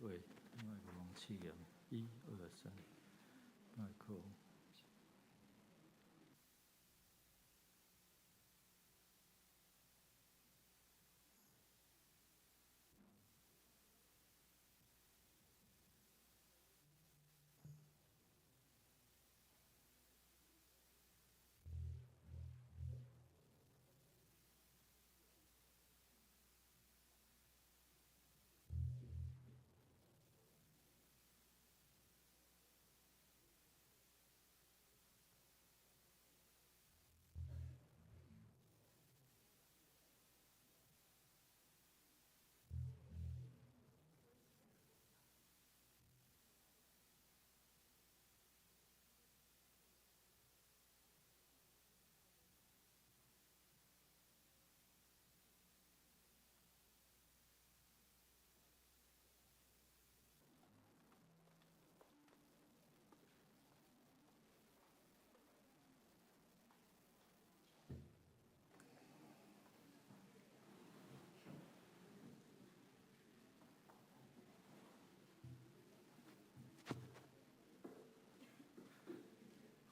位，另外一个容器人，1、2、3，麦克。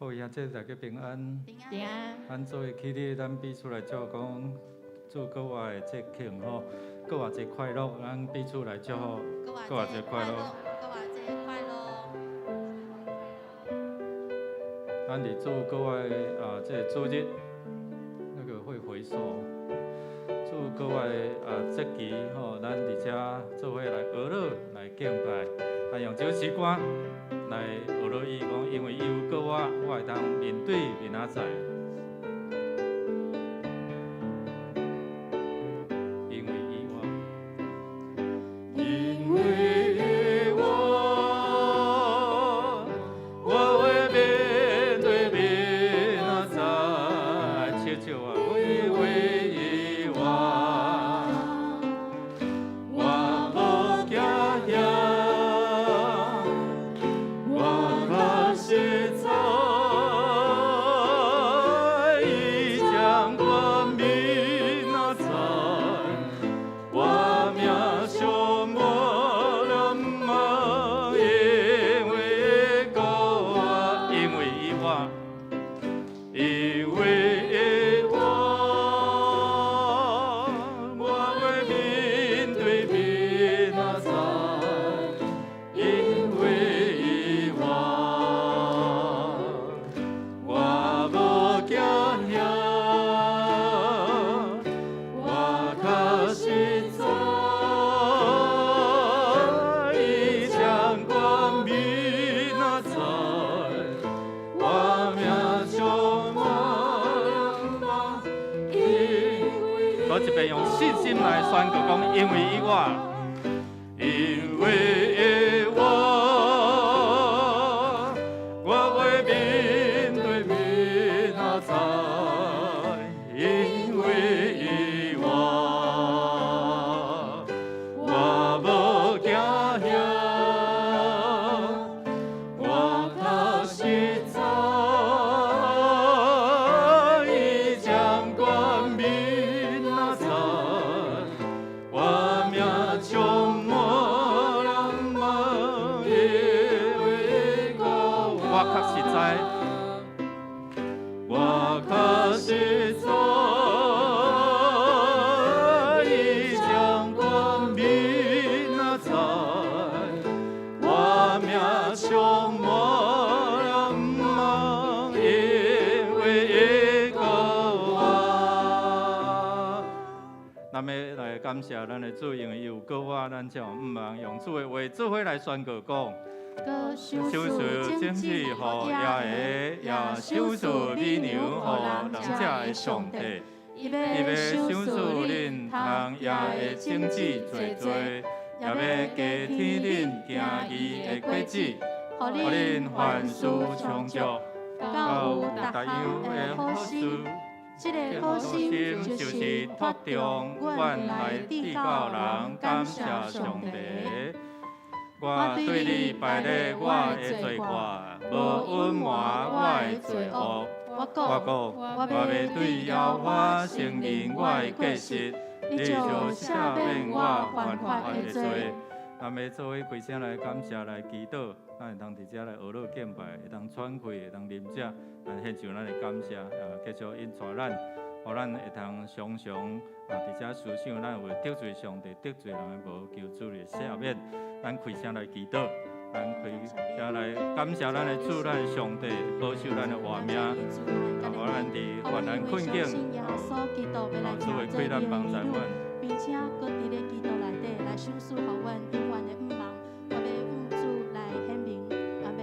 好，也祝大家平安。平安。咱做伙起立，咱彼此来祝讲，祝各位节庆吼，各偌节快乐。咱彼此来祝福，各偌节快乐。各偌节快乐。咱伫祝各位这主日那个会回首，祝各位节期吼，咱伫遮做伙来学乐来敬拜，来用这首诗歌来学乐伊讲，因为伊有过我会当面对面仔载。来宣告讲，因为我会面对面仔载，因为我无惊吓，我靠实在，伊将冠冕仔载。充满了梦，因为我确实在，我确实在，伊将冠冕仔载，我命充满了梦，因为咱要来感谢咱的主，因为伊有过我，咱才唔茫用主的话做伙来宣告讲。享受经济互也享受美牛互人者的上帝，伊要享受恁通也的经济做做，也要加添恁行义的果子，互恁凡事充足，到有逐样的好事。这个好心就是托中阮来递告人，感谢上帝。我对你摆咧我的罪过，无隐瞒我的罪恶。我讲，我要对邀我承认我的过失，你就赦免我犯法的罪。咱要做伙开声来感谢来祈祷，咱会通伫遮来学乐敬拜，会通喘气，会通啉食，咱献上咱的感谢，继续引带咱，互咱会通常常伫遮思想，咱有得罪上帝、得罪人的无，求主的赦免。咱开声来祈祷，咱开声来感谢咱的主、咱的上帝，保守咱的活命，互咱伫患难困境，主会开咱帮助阮。并且搁伫咧基督内底来享受，互阮永远的毋忘，我要奉主来显明，要来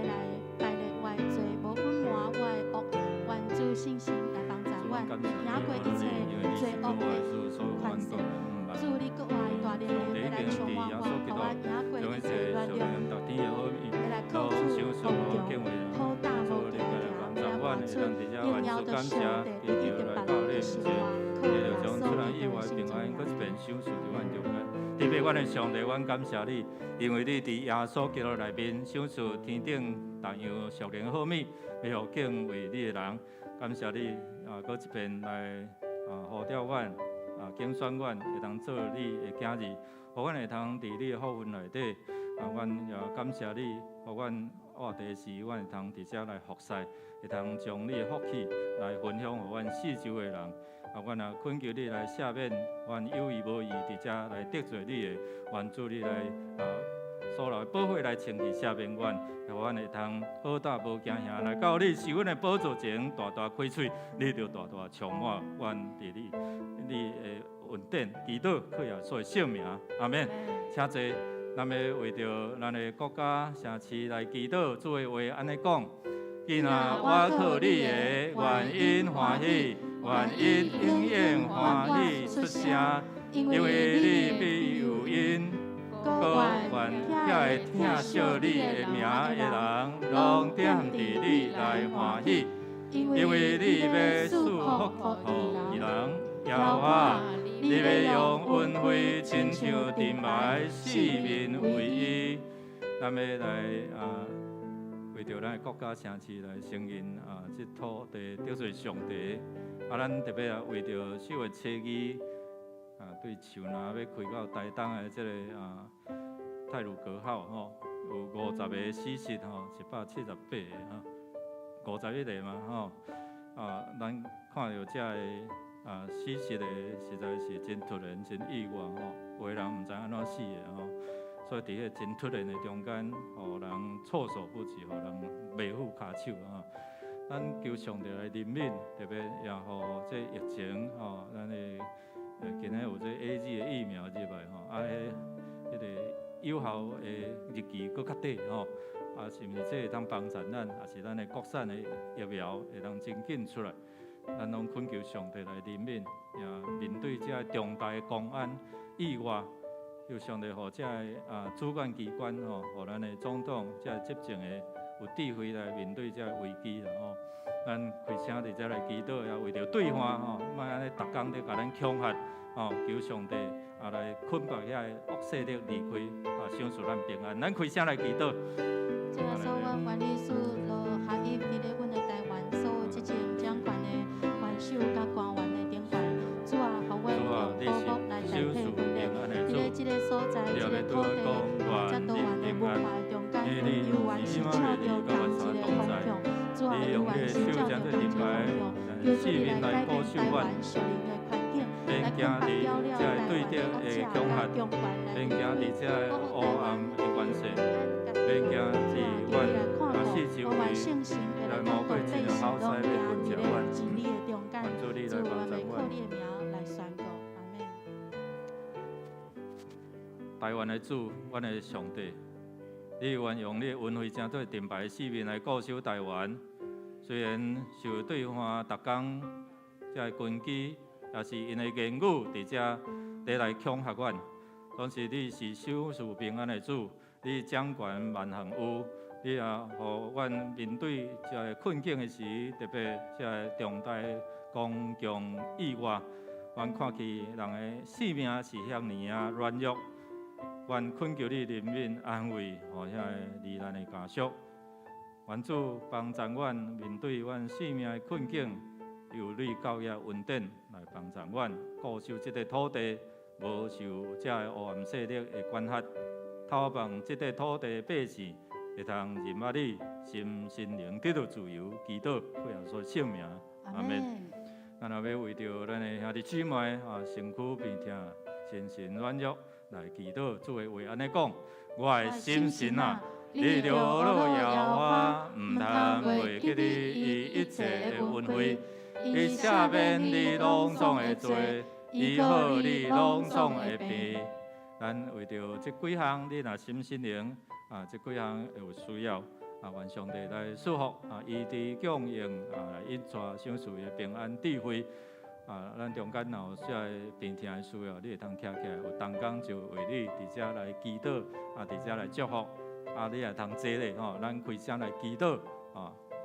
带领我的罪，无隐瞒我的恶，愿主信心来帮助阮，赢过一切罪恶的款式。主你搁活大能的要来充满我，互我赢过一切软弱，要来靠主奉着好大无穷的名，来付出荣耀的上帝，一直的帮助生活，靠耶稣基督的圣名。享受伫阮中间，特别阮的上帝，阮感谢你，因为你伫耶稣基督内面享受天顶同样属灵好物，要互敬畏你的人。感谢你搁一遍来呼召阮竞选阮，会通做你的囝儿，互阮会通伫你的福分内底。阮也感谢你，互阮活地时，阮会通伫遮来服侍，会通将你的福气来分享互阮四周的人。阮也恳求你来赦免，阮有意无意伫遮来得罪你的，愿主你来所有的保护来清洁赦免阮，互阮会通好大无惊吓来到你是阮的宝座前，大大开喙，你就大大充满阮伫你的恩典，祈祷靠耶稣的圣名，阿免。请坐，咱要为着咱的国家城市来祈祷，主的话安尼讲：今仔我靠你的愿因欢喜。愿因应验欢喜出声，因为你必有因。愿遐会听惜你的名的人，拢点伫你来欢喜，因为你要赐福予伊人。耶和华，你要用恩惠亲像甜白四面为伊。咱要来为着咱的国家城市来承认这土地得罪上帝。咱特别为着首个初二对树林要开到台东的这个泰鲁阁号吼，有50个死尸吼，178个51个嘛吼咱看到这个死尸的实在是真突然、真意外吼，有的人唔知安怎死的吼，所以伫个真突然的中间，互人措手不及，互人袂赴骹手吼。咱求上帝来怜悯，特别也互这疫情吼，咱的今仔有这 AZ 的疫苗入来吼，迄个有效的日期搁较短吼，是毋是这会当帮助咱，也是咱的国产的疫苗会当真紧出来，咱拢恳求上帝来怜悯，也面对这重大的公安意外，求上帝互这主管机关吼，互咱的总统这执政的。有智慧来面对这危机啦吼，咱开声伫遮来祈祷，也为着对方吼，莫安尼逐工咧甲咱恐吓吼，求上帝来捆绑遐恶势力离开享受咱平安。咱开声来祈祷。主啊，所阮愿意使落下伊伫咧阮的台湾，所有即种掌权的元首甲官员的顶悬，主啊，互阮用保护来代替阮的，伫咧即个所在，即个土地，遮多元的文化中间，有完是恰着同一个方向。主啊，有完是照着同一个方向，求主你来改变台湾属灵的环境，来恐吓了了台湾的国家强权来免惊伫这黑暗的关系，免惊伫阮四周围来魔鬼一个好势要混淆阮，愿主你来帮助阮。台湾的主，阮的上帝，你愿用你的恩惠正对甜白的四面来固守台湾。虽然受对方逐工这军机，也是因的言语伫这来恐吓阮，但是你是守护平安的主，你掌管万行有，你也互阮面对这困境的时，特别这重大公共意外，阮看起人的性命是遐尼软弱。愿恳求你怜悯安慰，互遐罹难的家属。愿主帮助阮面对阮生命的困境，由你教育恩典来帮助阮，固守这个土地，无受这黑暗势力的管辖。透放这块土地百姓，会通任啊你心心灵得到自由，祈祷为耶稣圣名，阿门。咱也要为着咱的兄弟姊妹啊，身躯病痛、心神软弱来祈祷。主的话安尼讲：我的心神啊，你着落摇我，唔通袂记你伊一切的恩惠。伊赦免你拢总的罪，医好你拢总的病。咱为着这几项，你若心心灵啊，这几项有需要。愿上帝来祝福医治供应引带享受的平安智慧咱中间若有些病痛的需要，你会通徛起来，有同工就为你伫遮来祈祷伫遮来祝福你也通坐咧咱开声来祈祷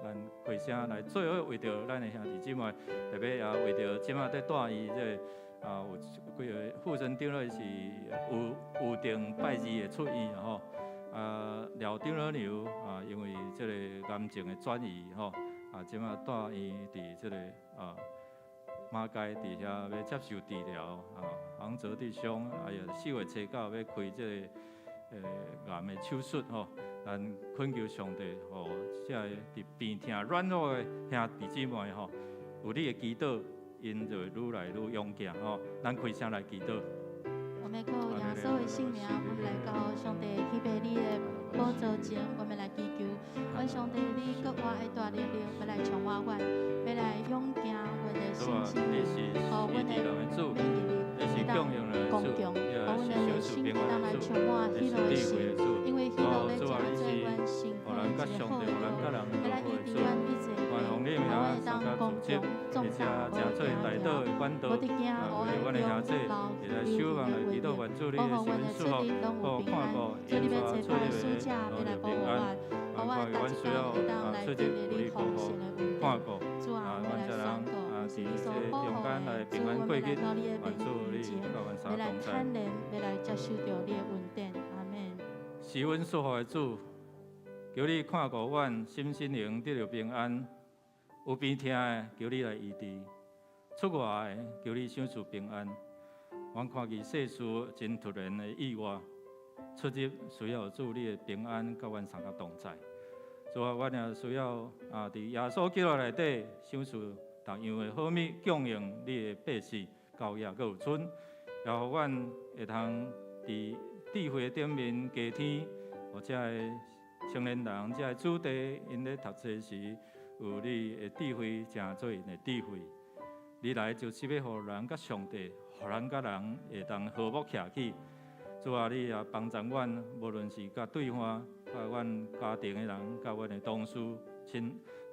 咱开声来最后为着咱的兄弟姊妹，特别也为着即马在带伊这有几个副神长老是有定拜二的出院廖长老牛因为这个癌症的转移即马带伊伫这个马街伫遐要接受治疗黄泽弟兄4月初9要开这个癌的手术咱恳求上帝这伫病痛软弱的兄弟姊妹有你的祈祷，因就愈来愈勇健咱开声来祈祷。我们靠耶稣的性命，我们来到上帝去拜你的宝座前，我们来祈求。愿上帝你给我的大力量，要来充我阮，要来勇行阮的信心，和阮的免疫力，来当公共，和阮的心当来充满喜乐的心，因为喜乐要加做阮幸福的一个好处，要来医治阮一切病，和阮会当公共重大无惊无得惊，为阮的兄弟来守望来祈祷，愿主你的心祝福，看顾因抓出入的平安，看顾阮需要出入有你保护看顾阮这人伫这中间来平安过日，愿主你甲阮相同在。要来接受到你的恩典，阿门。是阮所福的主，求你看顾阮心心灵得到平安，有病痛的求你来医治，出外的求你享受平安。阮看见世事真突然的意外，出入需要主你的平安，甲阮相甲同在。主啊，阮也需要伫耶稣基督内底享受逐样的好物，供应你的百姓，教业阁有存，也互阮会通伫智慧的顶面加添，或者青年人，这子弟因咧读册时有你的智慧，成做因的智慧。你来就是要互人甲上帝，互人甲人会当和睦徛起。主啊，你也帮助阮，无论是甲对方、甲阮家庭的人、甲阮的同事、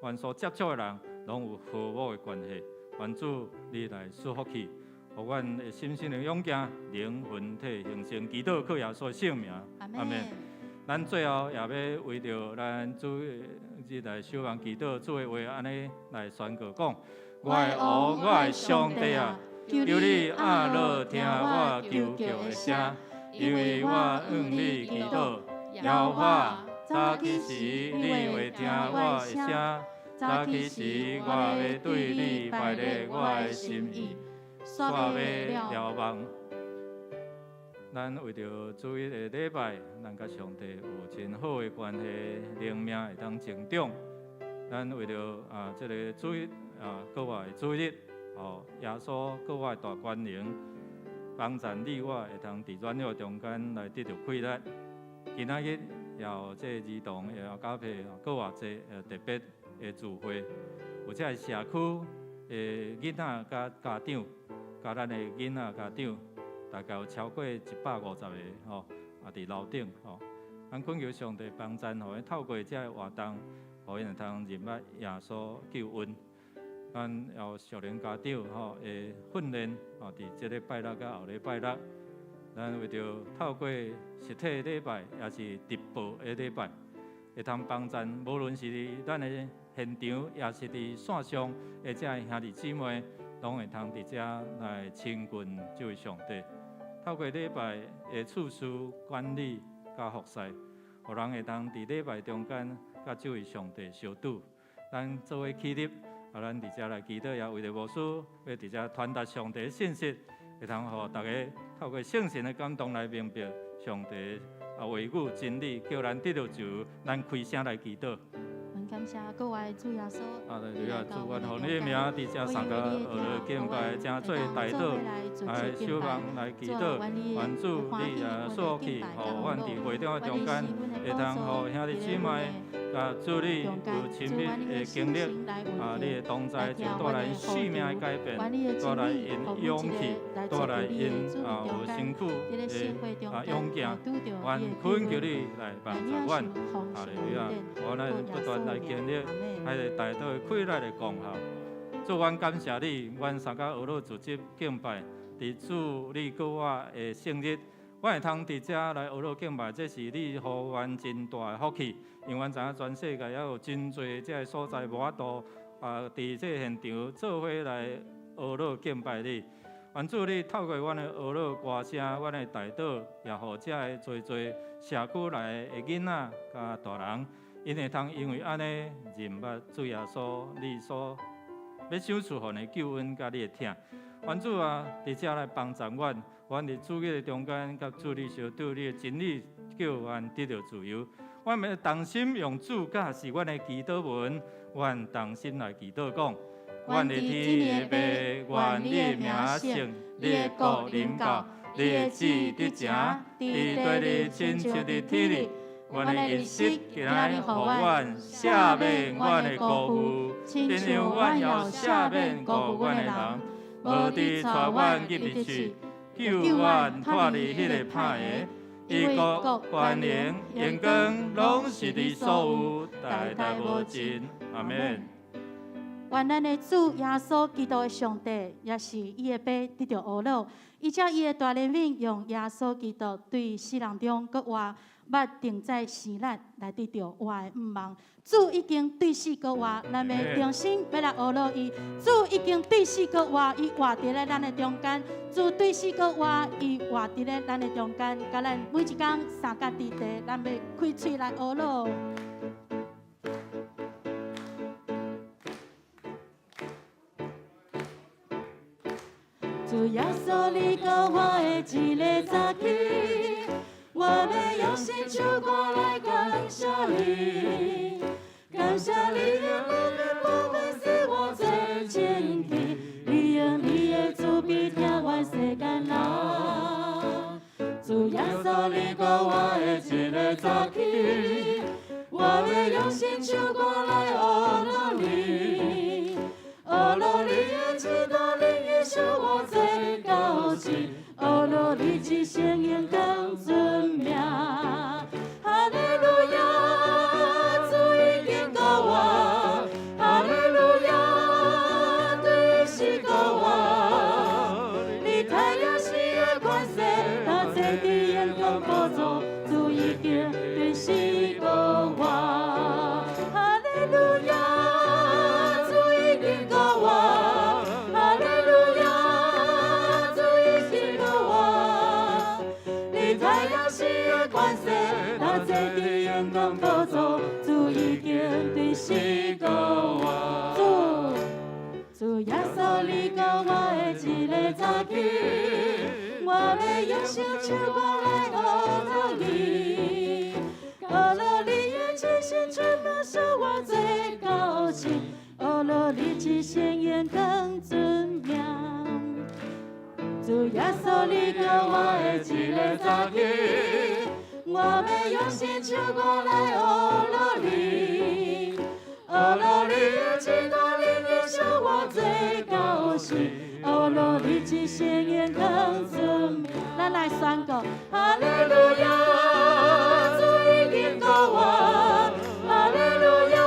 阮所接触的人，拢有和睦的关系。愿主你来赐福去，互阮的心的勇健，灵魂体形成祈祷，靠耶稣的圣名，阿门。咱最后也要为着咱主日来守望祈祷，主的话安尼来宣告讲。我的我的上帝啊，求你乐听我求救的声，因为我向你祈祷。摇我早起时你会听我的声，早起时我要对你摆列我的心意，煞要瞭望。咱为着主日的礼拜，咱甲上帝有真好的关系，灵命会当成长。咱为着这个主日国外的主日，耶稣国外大光荣，帮助你我会通伫软弱中间来得到快乐。今仔日也有这儿童，也有搭配国外这特别的聚会，有这社区的囡仔甲家长，甲咱的囡仔家长，大概有超过150个伫楼顶咱恳求上帝帮助，互因透过这活动，互因会通认捌耶稣救恩。咱也有少年家长的训练伫这礼拜六甲后礼拜六，咱为着透过实体礼拜，也是直播的礼拜，会通帮助无论是咱的现场，也是伫线上的这兄弟姊妹，拢会通伫这来亲近这位上帝。透过礼拜的次序管理甲服侍，互人会当伫礼拜中间甲这位上帝相拄。咱作为起立，咱伫遮来祈祷，也为着牧师要伫遮传达上帝的信息，会通互大家透过圣神的感动来明白上帝话语真理，叫咱得到自由。咱开声来祈祷。感谢各位主耶稣，啊，对啊，主愿互你的名伫遮三个学了敬拜，正做代祷，来守望来祈祷，愿主你所去，互阮伫会中的中间，会通互兄弟姊妹，甲主你有亲密的经历，你的同在就带来生命的改变，带来因勇气，带来因有辛苦的勇敢，愿恳求你来帮助阮，哈利路亚，我来不断来经历。迄个大道的快乐的功效，主，阮感谢你，阮三甲学老组织敬拜，伫主你搁我的生日，阮会通伫遮来学老敬拜，这是你互阮真大的福气。因为阮知影全世界也有真侪这个所在无法度伫这现场做伙来学老敬拜你。愿主你透过阮的学老歌声，阮的大道，也互遮的侪社区内的囡仔甲大人。因会通因为安尼认捌主耶稣，你所要享受互的救恩，甲你的疼。愿主啊，伫遮来帮助阮，阮伫主义的中间，甲主你相对，你的真理叫阮得到自由。阮要同心用主教是阮的祈祷文，阮同心来祈祷讲：阮的天的爸，愿你的名圣，你的国临到，你的旨意伫遮，伫地里亲像伫天里。阮的日食，今日互阮赦免阮的过负，亲像阮也赦免过负阮的人，无伫带阮入迷去，救阮脱离迄个歹的。伊国权能、荣光，拢是你所有，代代无尽。阿门。愿咱的主耶稣基督的上帝，也是伊的爸得到懊恼，伊照伊的大怜悯，用耶稣基督对世人中各话。捌定在生力来得到我的毋望，主已经对死过活，咱要重新要来学乐伊。主已经对死过活，伊活伫咧咱的中间。主对死过活，伊活伫咧咱的中间。甲咱每一天三角伫地，咱要开嘴来学乐。主耶稣，你教我的一个早起。我要用心唱歌来感谢你，感谢你用你的宝贝使我最前提，你用你的慈悲疼我世间人。主耶稣，你教我的一个早起，我要用心唱歌来学乐你，学乐你的指导，你也使我最高兴。哦，罗你之声音更尊名，哈利路亚，主已经告我，哈利路亚，对是告我，你太阳是的关系，他在地眼光宝座，主已经对是告我，哈利路亚，主已经告我，哈利路亚。太阳是的关系，他在地阳光宝座，主已经对世告我。主耶稣，你教我的一个早起，我要用心唱歌来学乐你，学乐你的真心全部使我最高兴，学乐你之声音更尊名。主耶稣，你教我的一个早起，我要用心唱歌来学乐你，学乐你的指导，你也使我最高兴，学乐你之声音更尊名。咱来宣告，哈利路亚，主已经告我，哈利路亚，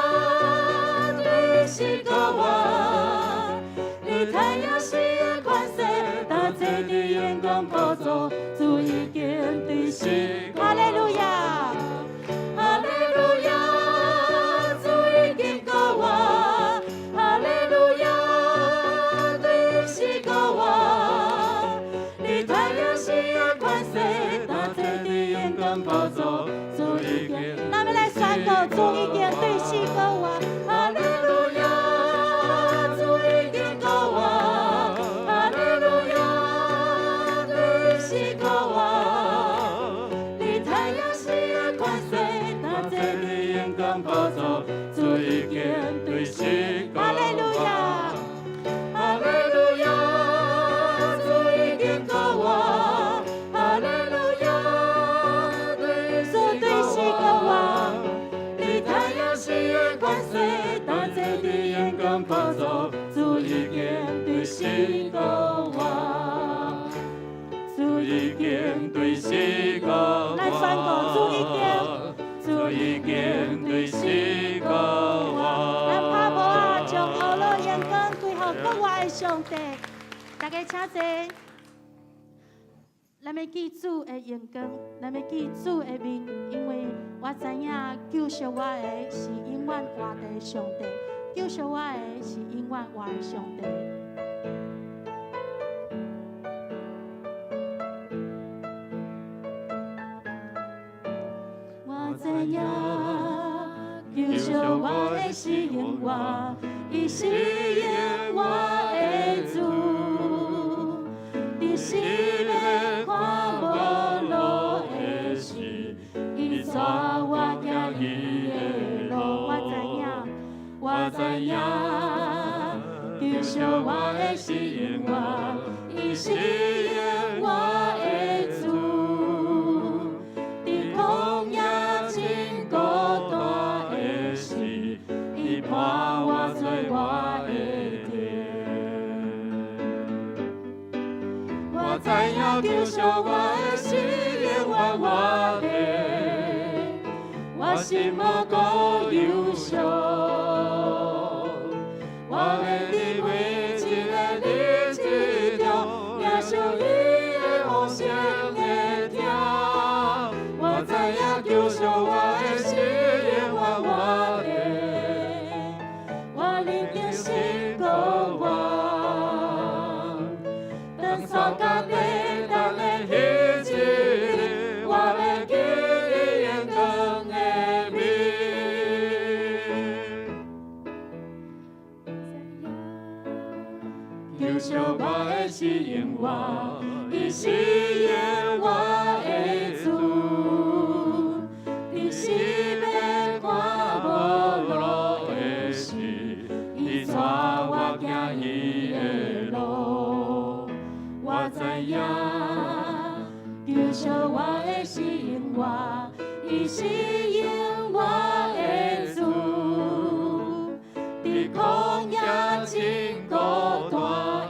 对是告我，你太阳是的关系。在地阳光宝座，主已经对世，哈利路亚，哈利路亚，主已经告我，哈利路亚，对世告我，你太阳是的关系，他在地阳光宝座，主已经，咱们来宣告，主已经对世告我，哈利路亚，主已经告我。是个的上帝，大家请坐。咱要记主的荣光，咱要记主的面，因为我知影救赎我的是永远活的上帝，救赎我的是永远活的上帝。我知影救赎我的是永远，伊是永远的主，你是要看无路的事，伊带我行伊的路。我知影，救赎我的是永远，伊是永远的主。伫曠野真孤单的时，伊伴我做我的天。我知影救赎我的是永远我的，我心无辜忧伤。我要你每一个日子中，领受你的呼声的听。我知影救赎我的是永远我的，我认定是过我。当所甲地当的日子，我要记伊荣光的面。救赎我的是永远，伊是永远的主。你是要看无路的时，伊带我行伊的路。我知影，救赎我的是永远，伊是永远的主。伫曠野真孤单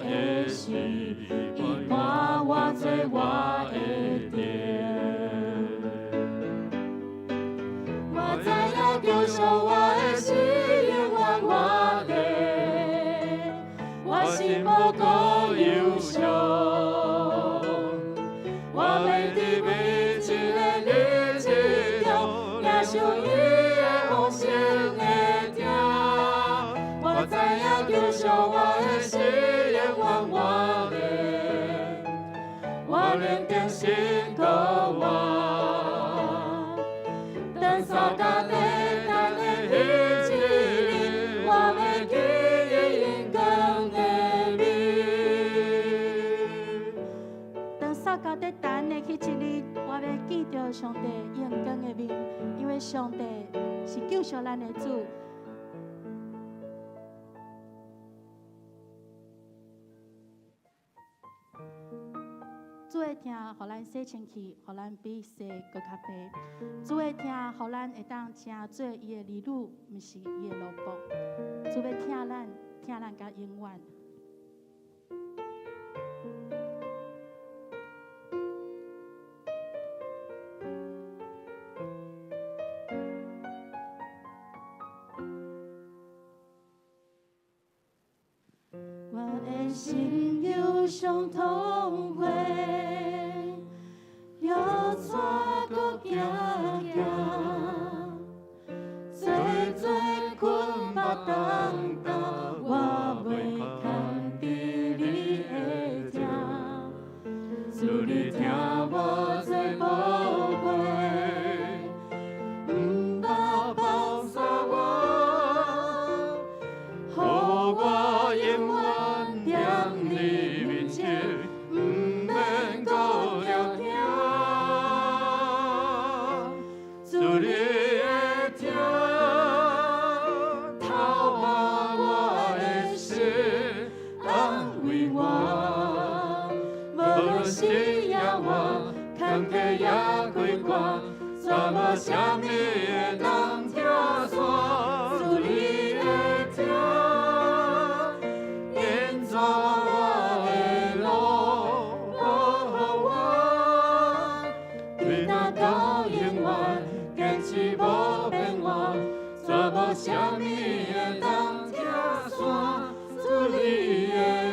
的时，伊伴我做我的天。我知影救赎我的是永远我的，我心无辜忧伤。我要伫每一个日子中，领受伊的呼声的听。我知影救赎我的是永远我的，我认定是过我。当所甲地当的日子，我要记伊荣光的面。当所甲地等的迄一日，我要记着上帝荣光的面，因为上帝是救赎咱的主。主的听，互咱洗清气，互咱比洗搁较白。主的听，互咱会当成做伊的儿女，毋是伊的奴仆。主要听咱，听咱甲永远。我的心忧伤痛悔，又带搁行行，最最困目重担，我袂堪伫你的听，主你听我最宝贝，毋捌放下我，予我永远踮你面前，毋免搁了听。主你的听，透破我的心，安慰我。无论是野外，坎坷也开关，煞无啥物会当拆散。主你的听，引走我的路，保护我，对那到永远，坚持无变化，煞无啥物会当拆散。主你的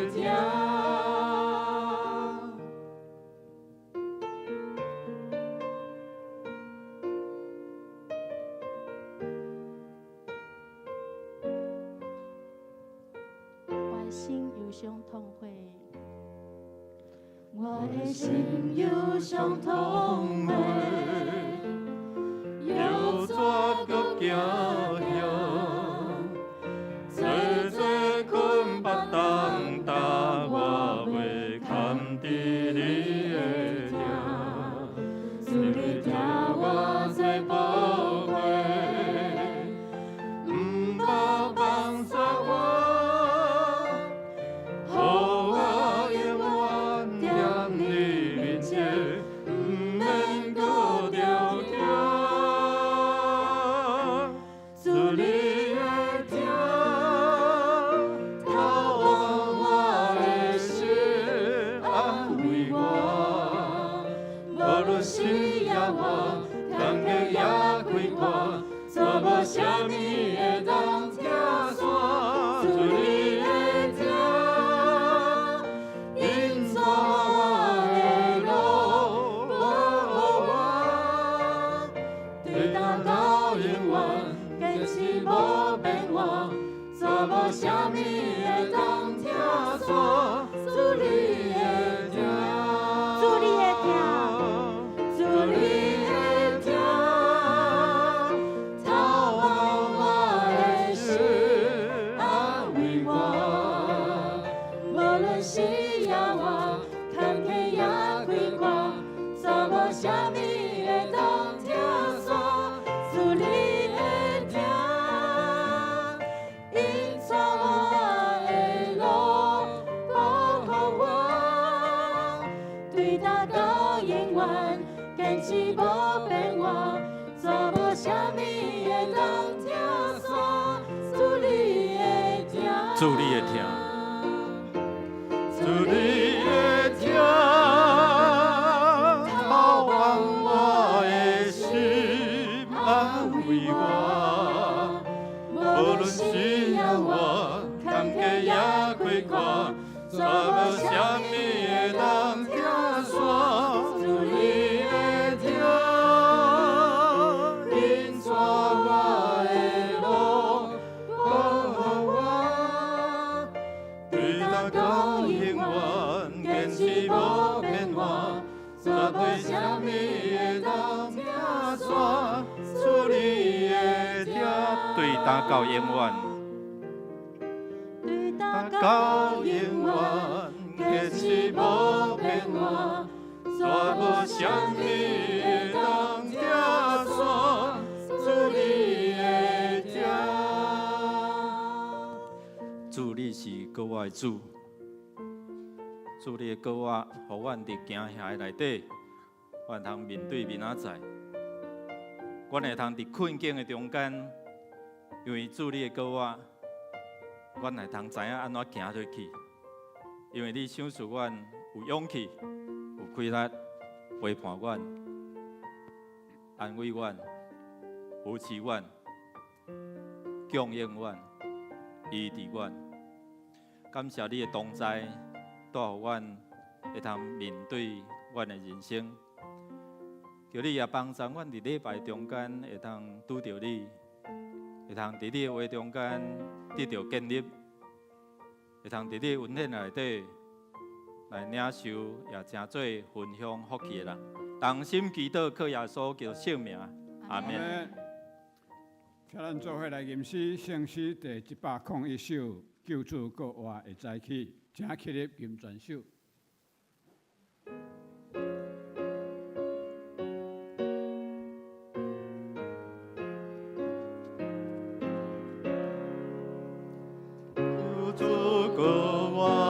痛会。我的心有伤痛会，有怎搁行向？做做困巴当搭，我袂堪伫你的疼，主你听我在宝贵，唔好放纵我。无啥物会当拆散，主你的疼，引带我的路，保护我，对答到永远，坚持无变化，做无啥物会当拆散，主你的疼，主你的疼，主你。啥物会当拆散？主你的疼，引带我的路，保护我，对答到永远，坚持无变化，做无啥物会当拆散？主你的疼，主你的疼，主你的疼。为我，无论需要我，坎坷也开阔，做无啥物会当拆散，主你的疼，引带我的路，保护我，对答到永远，坚持无变化，做无啥物会当拆散。主你的疼，对答到永远，对答到永远，坚持无变化，做无啥物会当拆散，主你的疼。主你是国我的主，主你的国我，互阮伫行遐的内底，阮通面对明仔载。阮会通伫困境的中间，因为主你的告我，阮会通知影安怎行落去。因为你赏赐阮有勇气、有气力，陪伴阮、安慰阮、扶持阮、供应阮、医治阮。感谢你的同在，带予阮会通面对阮的人生。求你也帮助阮伫礼拜中间会通拄着你，会通伫你的话中间得到建立，会通伫你的恩典内底来领受，也真做分享福气的人。同心祈祷，靠耶稣叫圣名，阿门。请咱做伙来吟诗圣诗第101首，救主国活会再起，请起立吟全首。我。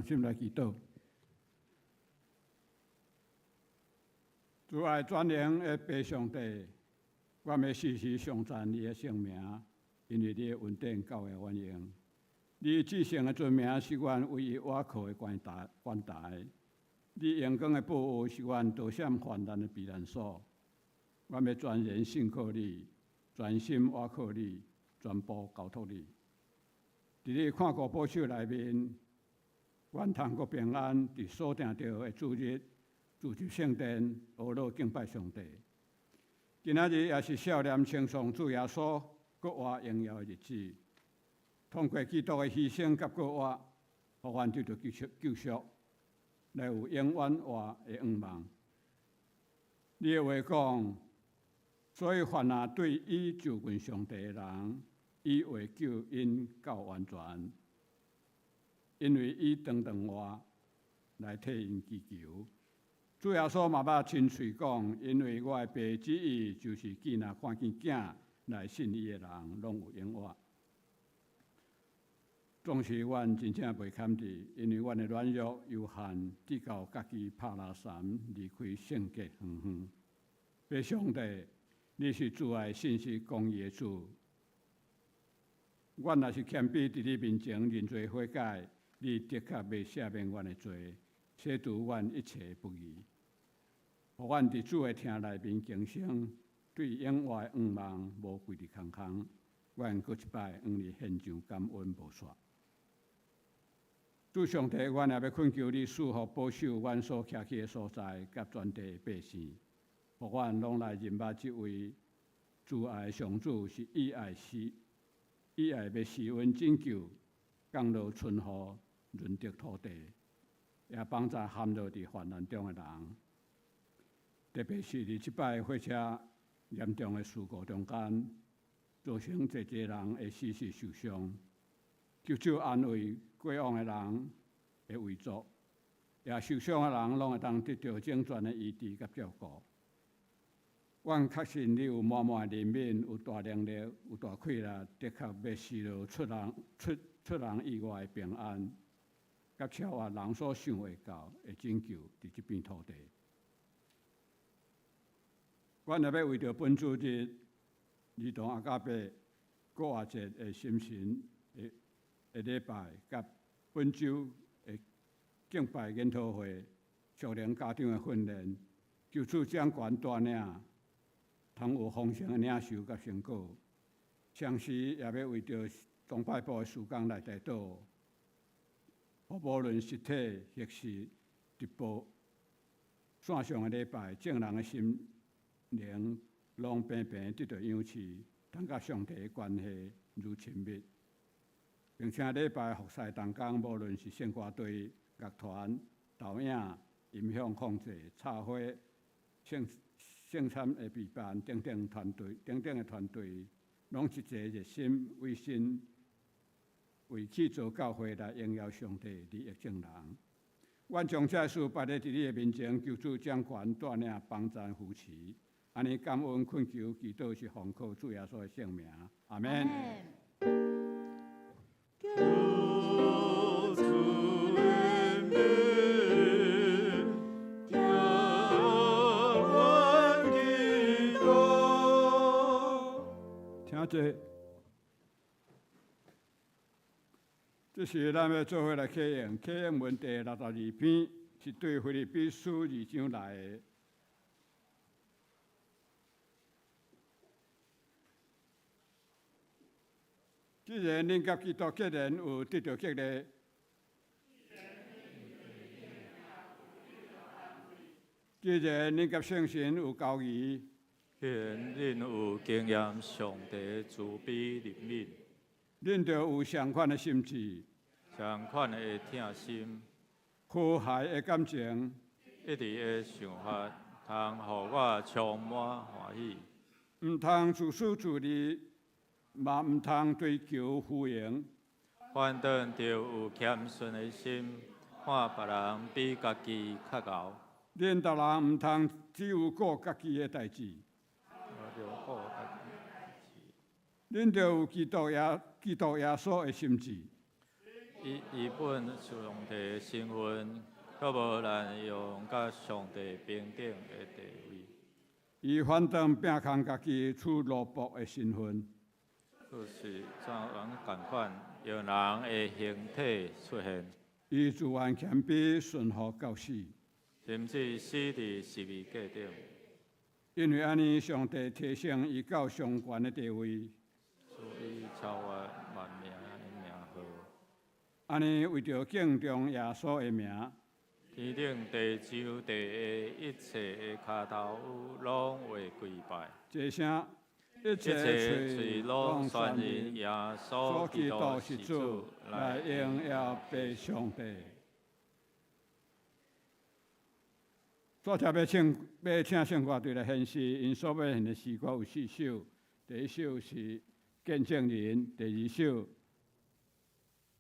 心来祈祷。主爱全能的父上帝，我要时时颂赞你的圣名，因为你的恩典够会欢迎。你至圣的尊名是阮唯一倚靠的关台。你阳光的保护是阮逃闪患难的避难所。我要全然信靠你，全心倚靠你，全部交托你。伫你看顾保守内面，阮通过平安，伫所定着的主日，自入圣殿，学乐敬拜上帝。今仔日也是少年称颂主耶稣国活荣耀的日子。通过基督的牺牲甲国活，互阮得到救赎，来有永远活的盼望。你的话讲，所以凡那对伊就近上帝的人，伊会救因到完全，因为伊长活来替因祈求。主耶稣嘛捌亲嘴讲，因为我的爸之意就是见若看见囝来信伊的人，拢有永活。总是阮真正袂堪治，因为阮的软弱有限，只够家己拍拉伞，离开圣洁远远。父上帝，你是主爱信实公义的主。阮若是谦卑伫你面前认罪悔改，你的确袂赦免阮的罪，洗除阮一切不义。互阮伫主的听内面敬声，对永活的盼望无规伫空空。阮搁一摆向你献上感恩无煞。主上帝，阮也要恳求你赐福保守阮所徛起的所在，甲全地的百姓，互阮拢来认捌这位主爱的上主是以爱要施恩拯救，降落春雨，润泽土地，也帮助陷落伫患难中的人。特别是伫即摆火车严重的事故中间，造成侪人会死死受伤。求安慰过往的人的遗族，也受伤的人拢会当得到整全的医治甲照顾。阮确信你有满满的怜悯，有大能力，有大气力，的确要施落出人意外的平安，甲超越人所想袂到的拯救伫这片土地。阮也要为着本主日儿童阿甲伯国活节的心神的礼拜，甲本周的敬拜研讨会、属灵家长的训练，求主掌权带领，通有丰盛的领受甲成果。同时也要为着宗派部的事工来祈祷，互无论实体或是直播线上的礼拜，众人的心灵拢平平得到养赐，通甲上帝的关系愈亲密。并且礼拜服侍同工，无论是圣歌队、乐团、导演、音响控制、插花、圣餐的备办等等的团队，拢一齐热心为神、为去做教会来荣耀上帝的疫症人。阮将这事摆在你的面前，求主掌权带领帮助扶持。安尼感恩恳求祈祷是奉靠主耶稣的圣名，阿门。这是咱要做伙来启用，启用文第62篇是对腓立比书2章来的。既然恁甲基督结连有得到激励，既然恁甲圣神有交谊，既然恁有经验上帝的慈悲怜悯，恁就有相款的心智，相款的疼心，和谐的感情，一直的想法，通互我充满欢喜。毋通自私自利，嘛毋通追求虚荣。反倒着有谦逊的心，看别人比家己较敖。恁逐人毋通只有顾家己的代志。恁就有基督耶稣的心志，伊本上帝的身份，却无滥用甲上帝平等的地位。伊反正摒空家己处奴仆的身份，就是像人共款，用人的形体出现，伊自愿谦卑顺服到死。甚至死伫十字架顶。因为安尼，上帝提升伊到上悬的地位。所以超越万名的名号。安尼为着敬重耶稣的名，天顶地上地下一切的骹头拢会跪拜。这声一一切切嘴喙拢宣拢宣认耶认稣基督督是主是主，，来荣耀俾上帝。昨天要请圣歌队来献诗，因所要献的诗歌有4首，第一首是见证人，第二首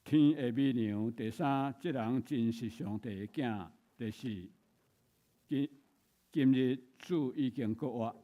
天的美娘，第三这人真是上帝的囝，第四今日主已经告我。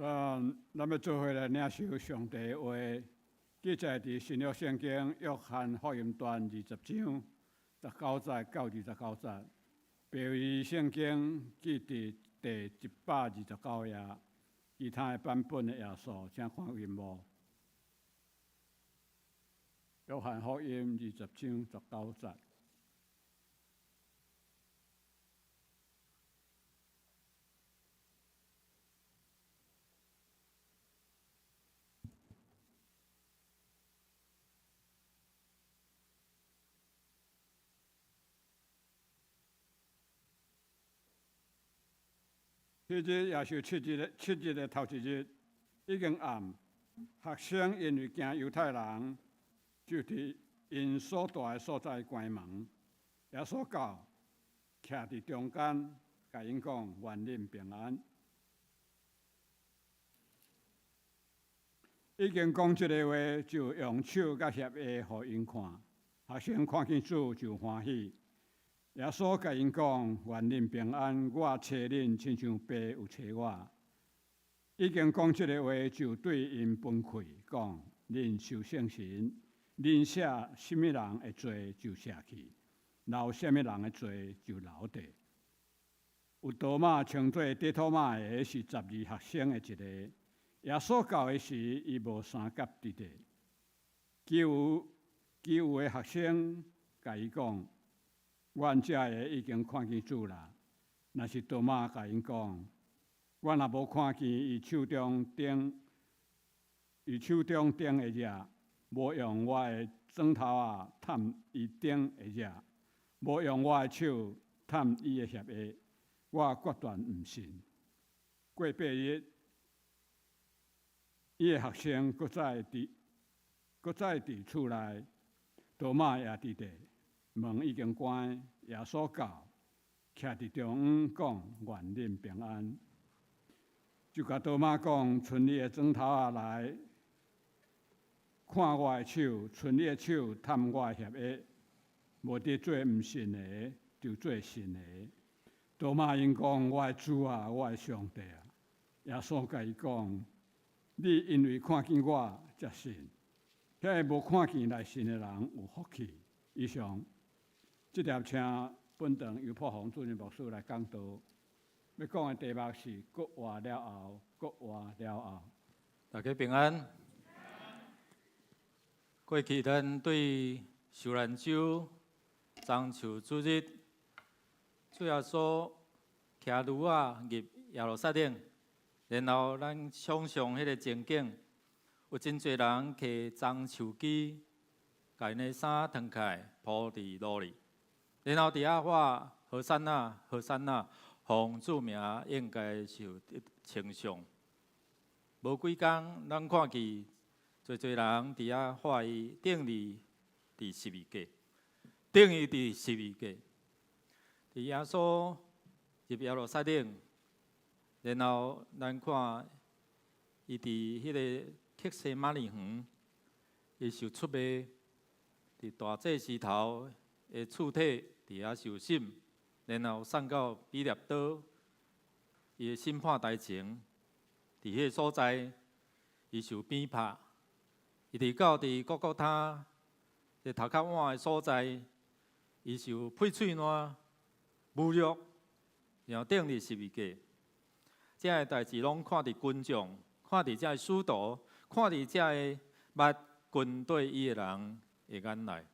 咱要做伙来领受上帝的话，记载伫新约圣经约翰福音段20章19节到29节，标语圣经记伫第129页，其他的版本的页数，请看有无？约翰福音20章19节。迄日也是七日的头一日，已经暗。学生因为惊犹太人，就伫因所住的所在关门。耶稣到，徛伫中间，甲因讲：愿恁平安。已经讲这个话，就用手甲协下，互因看。学生看见主就欢喜。耶稣甲因讲：愿恁平安，我找恁，亲像爸有找我。已经讲这个话，就对因分开，讲：恁受圣神，恁写什么人的罪就写去，留什么人的罪就留地。有多马称作底托马的是12学生的一个。耶稣到的时，伊无三甲伫地。其余的学生甲伊讲：阮遮个已经看见主啦。若是多马甲因讲：阮也无看见伊手中顶的热，无用我的指头探伊顶的热，无用我的手探伊的血液，我决断毋信。过8日，伊的学生搁再伫厝内，多马也伫地。门已经关，耶稣到，徛伫中央，讲：愿恁平安。就甲多马讲：伸你的指头来，看我的手；伸你的手，探我的血液。无得做毋信的，就做信的。多马因讲：我的主啊，我的上帝啊！耶稣甲伊讲：你因为看见我才信，遐个无看见来信的人有福气。以上。这条请本堂由破洪主任牧师来讲道。要讲的题目是“国活了后，国活了后”。大家平安。过去咱对受难周、中秋主日，主要说骑驴入耶路撒冷，然后咱想象迄个情景，有真侪人摕棕树枝，把因的衫脱开，铺伫路里。然后伫遐喊何山那，何山那，奉主名应该受称颂。无几工，咱看见侪人伫遐喊伊定义第12届，定义第12届。伫耶稣入耶路撒冷，然后咱看伊伫迄个克西马尼园，伊受出卖，伫大祭司头的厝体。伫遐受审，然后送到比列岛，伊的审判台前，伫迄个所在，伊受鞭拍；伊伫各各他，个头壳碗的所在，伊受配喙烂、侮辱，然后定立12届。这个代志拢看伫军众，看伫这个使徒，看伫这个捌军队伊的人的眼内。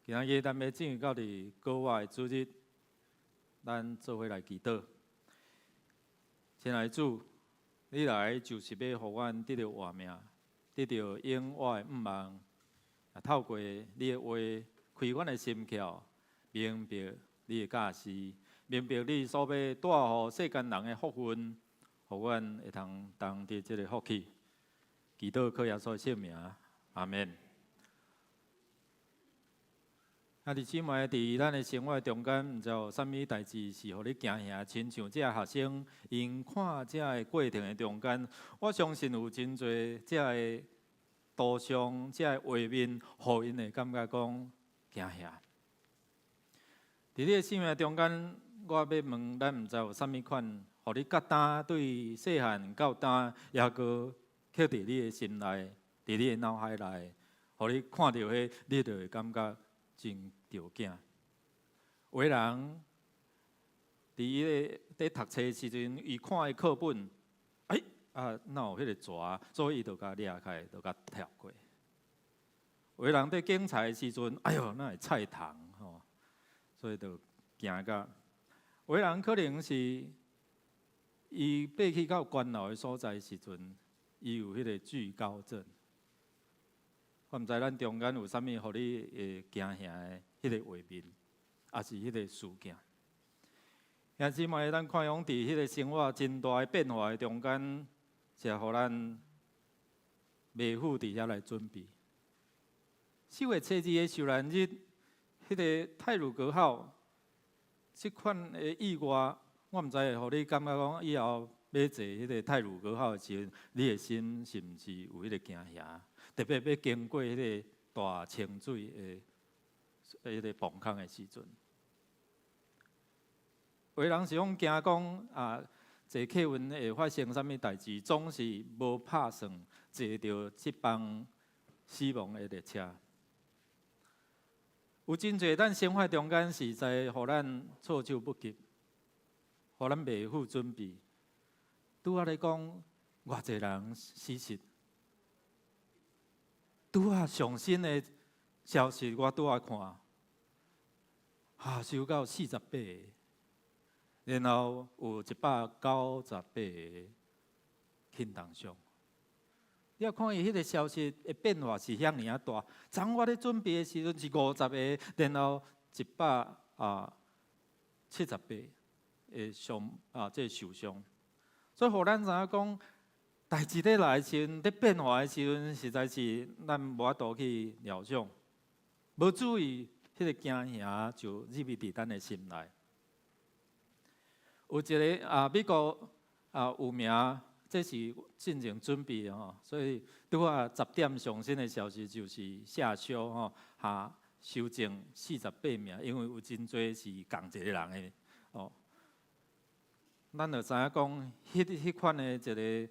今日咱要进入到伫国外的主日，咱做伙来祈祷。亲爱的主，你来就是要互阮得到活命，得到永活的盼望。透过你的话，开阮的心窍，明白你的教示，明白你所要带予世间人的福分，互阮会通同得这个福气。祈祷靠耶稣圣名，阿门。弟兄姊妹，伫咱的生活中间，毋知有啥物代志是互你惊吓，亲像这学生因看这个过程的中间，我相信有真侪这个图像、这个画面，互因会感觉讲惊吓。伫你的生命中间，我要问咱，毋知有啥物款互你较担对细汉到担，抑搁刻伫你的心内，伫你的脑海内，互你看到迄，你就会感觉真着惊。有的人伫伊咧读册的时阵，伊看伊课本，哪有迄个蛇，所以伊就甲掠开，就甲跳过。有的人伫竞赛的时阵，哎哟，哪会菜虫吼，所以就惊甲。有的人可能是伊爬去到关老的所在的时阵，伊有迄个惧高症。我毋知咱中间有啥物，互你会惊吓的迄个画面，也是迄个事件。兄姊妹，咱看用伫迄个生活真大的变化的中间，是互咱卖虎伫遐来准备。4月初2的受难日，迄个太鲁阁号，即款的意外，我毋知会互你感觉讲以后要坐迄个太鲁阁号的时阵，你的心是毋是有迄个惊吓？特别要经过迄个大清水的迄个崩坑的时阵。有的人是讲惊讲坐客运会发生啥物代志，总是无拍算坐到即班死亡的列车。有真侪咱生活中间是在互咱措手不及，互咱袂负准备。拄仔咧讲，偌侪人死失。拄仔上新的消息，我拄仔看，收到48个。然后有198个轻重伤。你要看伊迄个消息的变化是遐尔大。昨我咧准备的时阵是50个，然后178个受伤。所以，互咱知影讲，代志咧来的时阵，咧变化的时阵，实在是咱无法度去料想。无注意，迄个惊吓就入伫咱的心内。有一个美国有名，这是进行准备的吼，所以拄10点上新的消息就是下修吼，修正48名，因为有真侪是共一个人的哦。咱就知影讲，迄款的一个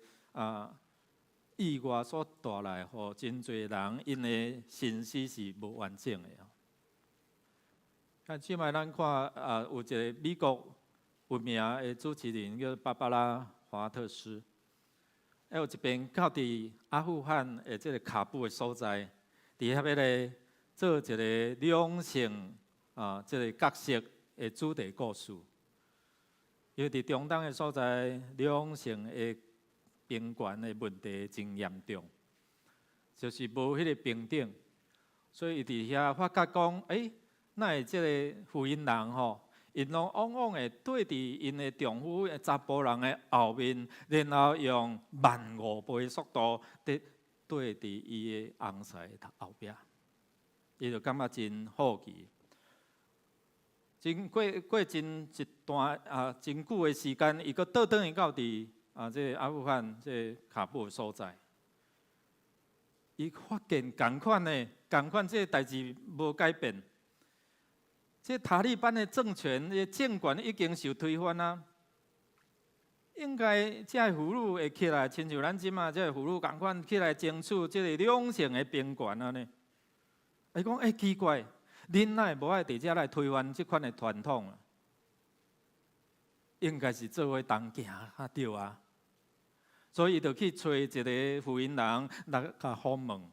意外所带来，互真侪人因的心思是无完整的哦。即摆咱看有一个美国有名的主持人叫芭芭拉·华特斯，有一边到伫阿富汗的这个喀布的所在，伫遐咧做一个两性这个角色的主题故事。因为伫中东的所在，两性的平权的问题真严重，就是无迄个平等，所以伊伫遐发觉讲，哪会即个妇人人吼？因拢往往会对伫因的丈夫的查甫人的后面，然后用15000倍的速度对伫伊的翁婿后壁，伊就感觉真好奇。过真一段真久的时间，伊阁倒转去到伫这阿富汗这喀布的所在，伊发现同款这个代志无改变。这塔利班的政权的政权已经受推翻啊！应该这个妇女会起来，亲像咱即马这个妇女共款起来争取这个两性的平权啊呢？伊讲奇怪，恁哪会无爱伫遮来推翻这款的传统啊？应该是做伙同行较对啊！所以伊就去找一个妇人人来甲访问。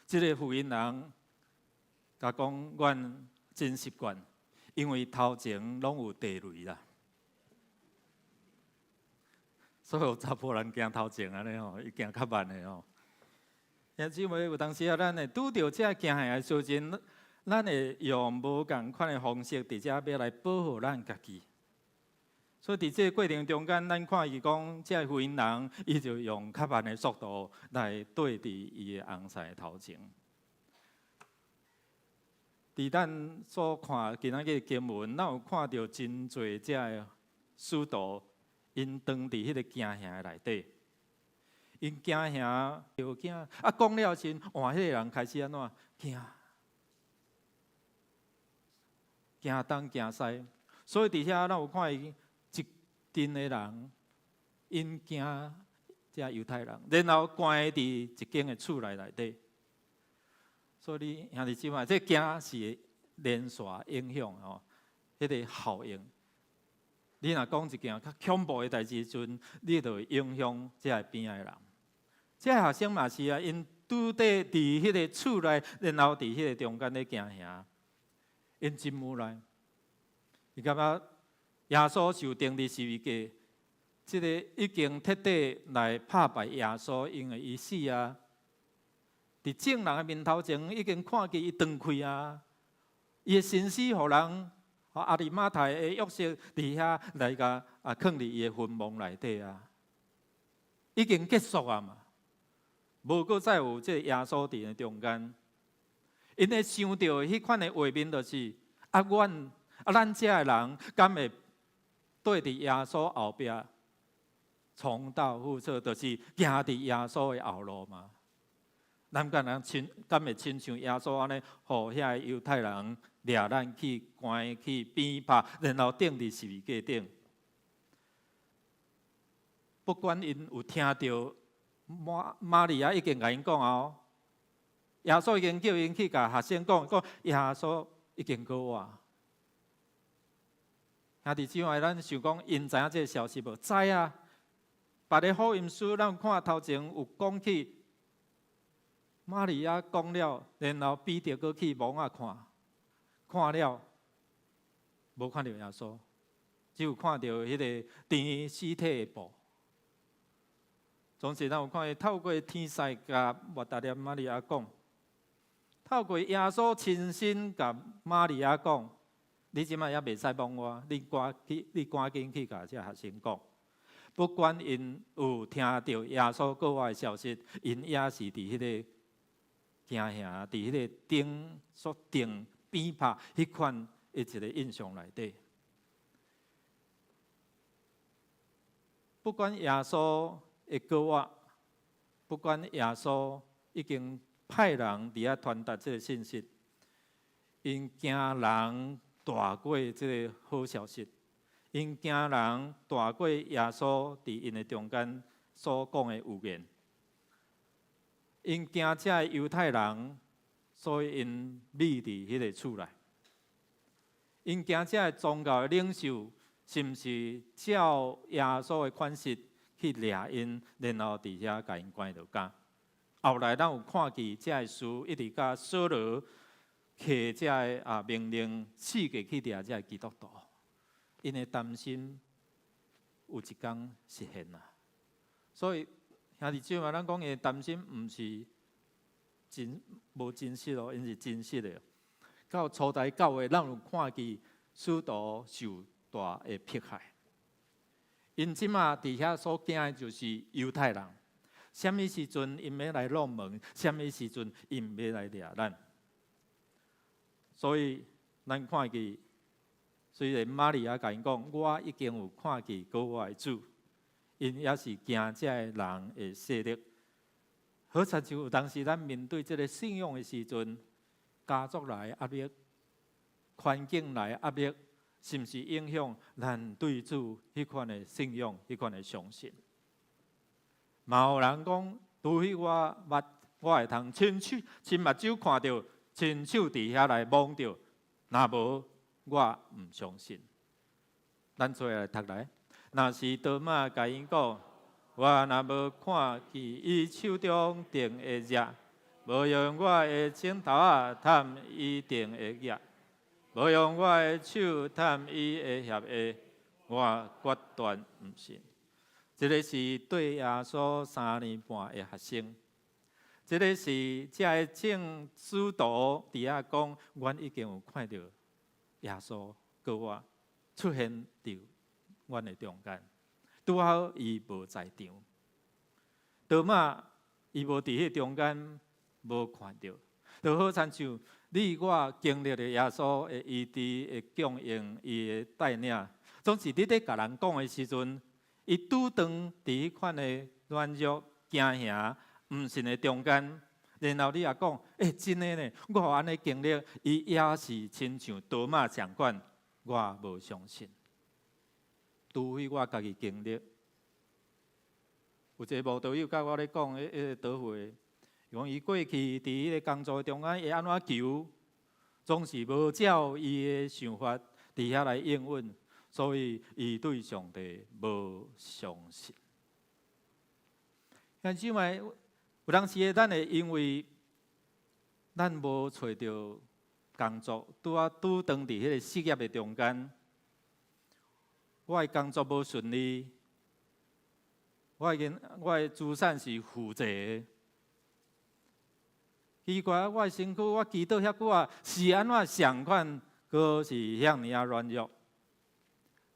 这个妇人人甲讲，阮真习惯，因为头前拢有地雷啦，所以有查甫人行头前安尼吼，伊行较慢的吼。兄姊妹，有当时咱会拄到这惊吓的时阵，咱会用无共款的方式，伫遮要来保护咱家己。所以伫这个过程中间，咱看伊讲，这妇人人，伊就用较慢的速度来对伫伊的翁婿头前。伫咱所看今仔日经文，咱有看到真侪遮个使徒，因当伫迄个惊吓内底，因惊吓又惊，讲了时，换迄个人开始安怎惊，惊东惊西，所以伫遐咱有看伊阵的人因惊这犹太人，然后关伫一间的厝内底。所以兄弟姊妹，这惊是连续影响吼，迄个效应。你若讲一件较恐怖的代志阵，你就会影响这边仔的人。这学生嘛是啊，因拄伫迄个厝内，然后伫迄个中间咧行行，因真无奈。伊感觉耶稣受钉伫十字架，即个已经彻底来拍败耶稣，因为伊死啊。伫众人的面头前，已经看见伊断开啊！伊的身尸，互人阿里马太的约瑟伫遐来甲囥伫伊的坟墓内底啊，已经结束啊嘛！无搁再有这耶稣伫的中间，因会想到迄款的画面，就是咱遮的人，敢会对伫耶稣后壁重蹈覆辙，就是行伫耶稣的后路嘛？咱敢会亲像耶稣安尼，互遐犹太人掠咱去关去鞭拍，然后钉伫十字架顶。不管因有听到玛利亚已经甲因讲哦，耶稣已经叫因去甲学生讲耶稣已经过活。兄弟姊妹，咱想讲因知影这个消息无？知啊！别个福音书咱看头前有讲起。玛利亚讲了，然后彼得搁去墓仔看了，无看到耶稣，只有看到迄个填尸体的布。总是咱有看见透过天使甲莫达连玛利亚讲，透过耶稣亲身甲玛利亚讲，你即摆也袂使帮我，你赶紧去甲这学生讲。不管因有听到耶稣过活的消息，因也是伫迄个。行伫迄个钉所钉鞭拍迄款一个印象内底，不管耶稣会过活，不管耶稣已经派人伫遐传达这个信息，因惊人大过这个好消息，因惊人大过耶稣伫因的中间所讲的预言。因惊这犹太人，所以因匿伫迄个厝内。因惊这宗教的领袖，是毋是照耶稣的款式去掠因，然后伫遐甲因关到监？后来咱有看见这事一直甲扫罗摕这命令四个去掠这基督徒，因会担心有一天实现啦。所以。兄弟姊妹，咱讲的担心，毋是无真实咯，因是真实的。到初代教会，咱有看见使徒受大的迫害。因即马伫遐所惊的就是犹太人。什么时阵因要来弄门？什么时阵因要来掠咱？所以咱看见，虽然玛利亚甲因讲，我已经有看见过我的主。因也是惊这人的势力，好亲像有当时咱面对这个信仰的时阵，家族来压力、环境来压力，是毋是影响咱对主迄款的信仰、迄款的相信？嘛有人讲，除非我会通亲目睭看到，亲手伫遐来摸到，若无我毋相信。咱做来读来。若是多马甲因讲，我若无看见伊手中钉的约，无用我的指头探伊钉的约，无用我的手探伊的协议，我决断毋信。这个是对耶稣3年半的学生，这个是这正使徒伫遐讲，阮已经有看到耶稣过活出现伫阮的中间，拄好伊无在场，多马伊无伫迄中间无看到，就好亲像你我经历的耶稣的医治的供应，伊的带领，总是你伫甲人讲的时阵，伊拄当伫迄款的软弱、惊吓、毋信的中间，然后你也讲，真的呢，我有安尼经历，伊也是亲像多马相款，我无相信。除非我家己经历。有一个慕道友甲我咧讲，迄个倒会，伊讲伊过去伫迄个工作中间，伊安怎求，总是无照伊的想法伫遐来应允，所以伊对上帝无相信。但是嘛，有当时咱会因为咱无找到工作，拄当伫迄个事业的中间，我的工作无顺利。我的资产是负债的，奇怪，我的身躯我祈祷遐久啊，是安怎相款，阁是遐尔啊软弱？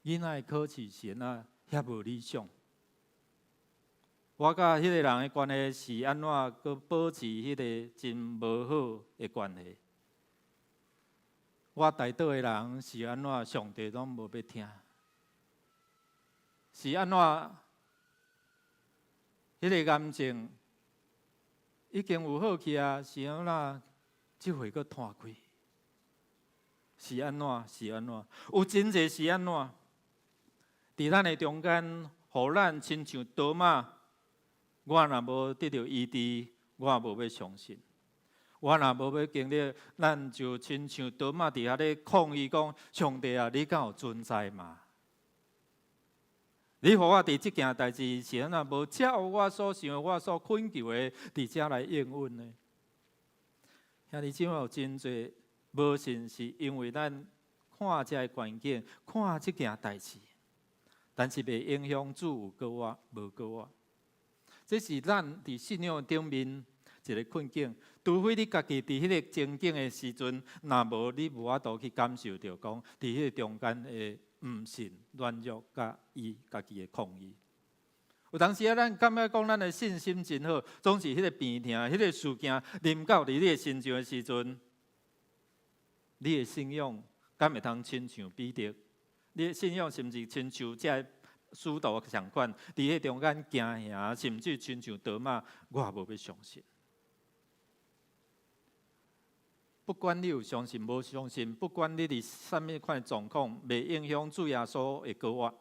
囡仔的考试是安怎遐无理想？我甲迄个人的关系是安怎，阁保持迄个真无好的关系？我带倒的人是安怎，上帝拢无要听？是安怎？迄个癌症已经有好去啊，是安怎？即回阁拖开？是安怎？是安怎？有真济是安怎？伫咱的中间，互咱亲像多马，我若无得到医治，我也无要相信。我若无要经历，咱就亲像多马伫遐咧抗议讲：上帝啊，你敢有存在吗？你予我伫即件代志是安怎无照我所想、我所恳求的，伫遮来应允呢？兄弟姊妹有真侪无信，是因为咱看遮个环境，看即件代志，但是袂影响主有过我，无过我。这是咱伫信仰顶面一个困境。除非你家己伫迄个情景的时阵，若无你无法度去感受到讲，伫迄个中间的。毋信、软弱，甲伊家己的抗议。有当时啊，咱感觉讲咱的信心真好，总是迄个病痛、迄个事件临到伫你的身上的时阵，你的信仰敢会通亲像彼得？你的信仰是毋是亲像这使徒相款？伫迄中间行行，甚至亲像多马，我也无要相信。不管你有相信无相信，不管你伫啥物款状况，袂影响主耶稣的过我。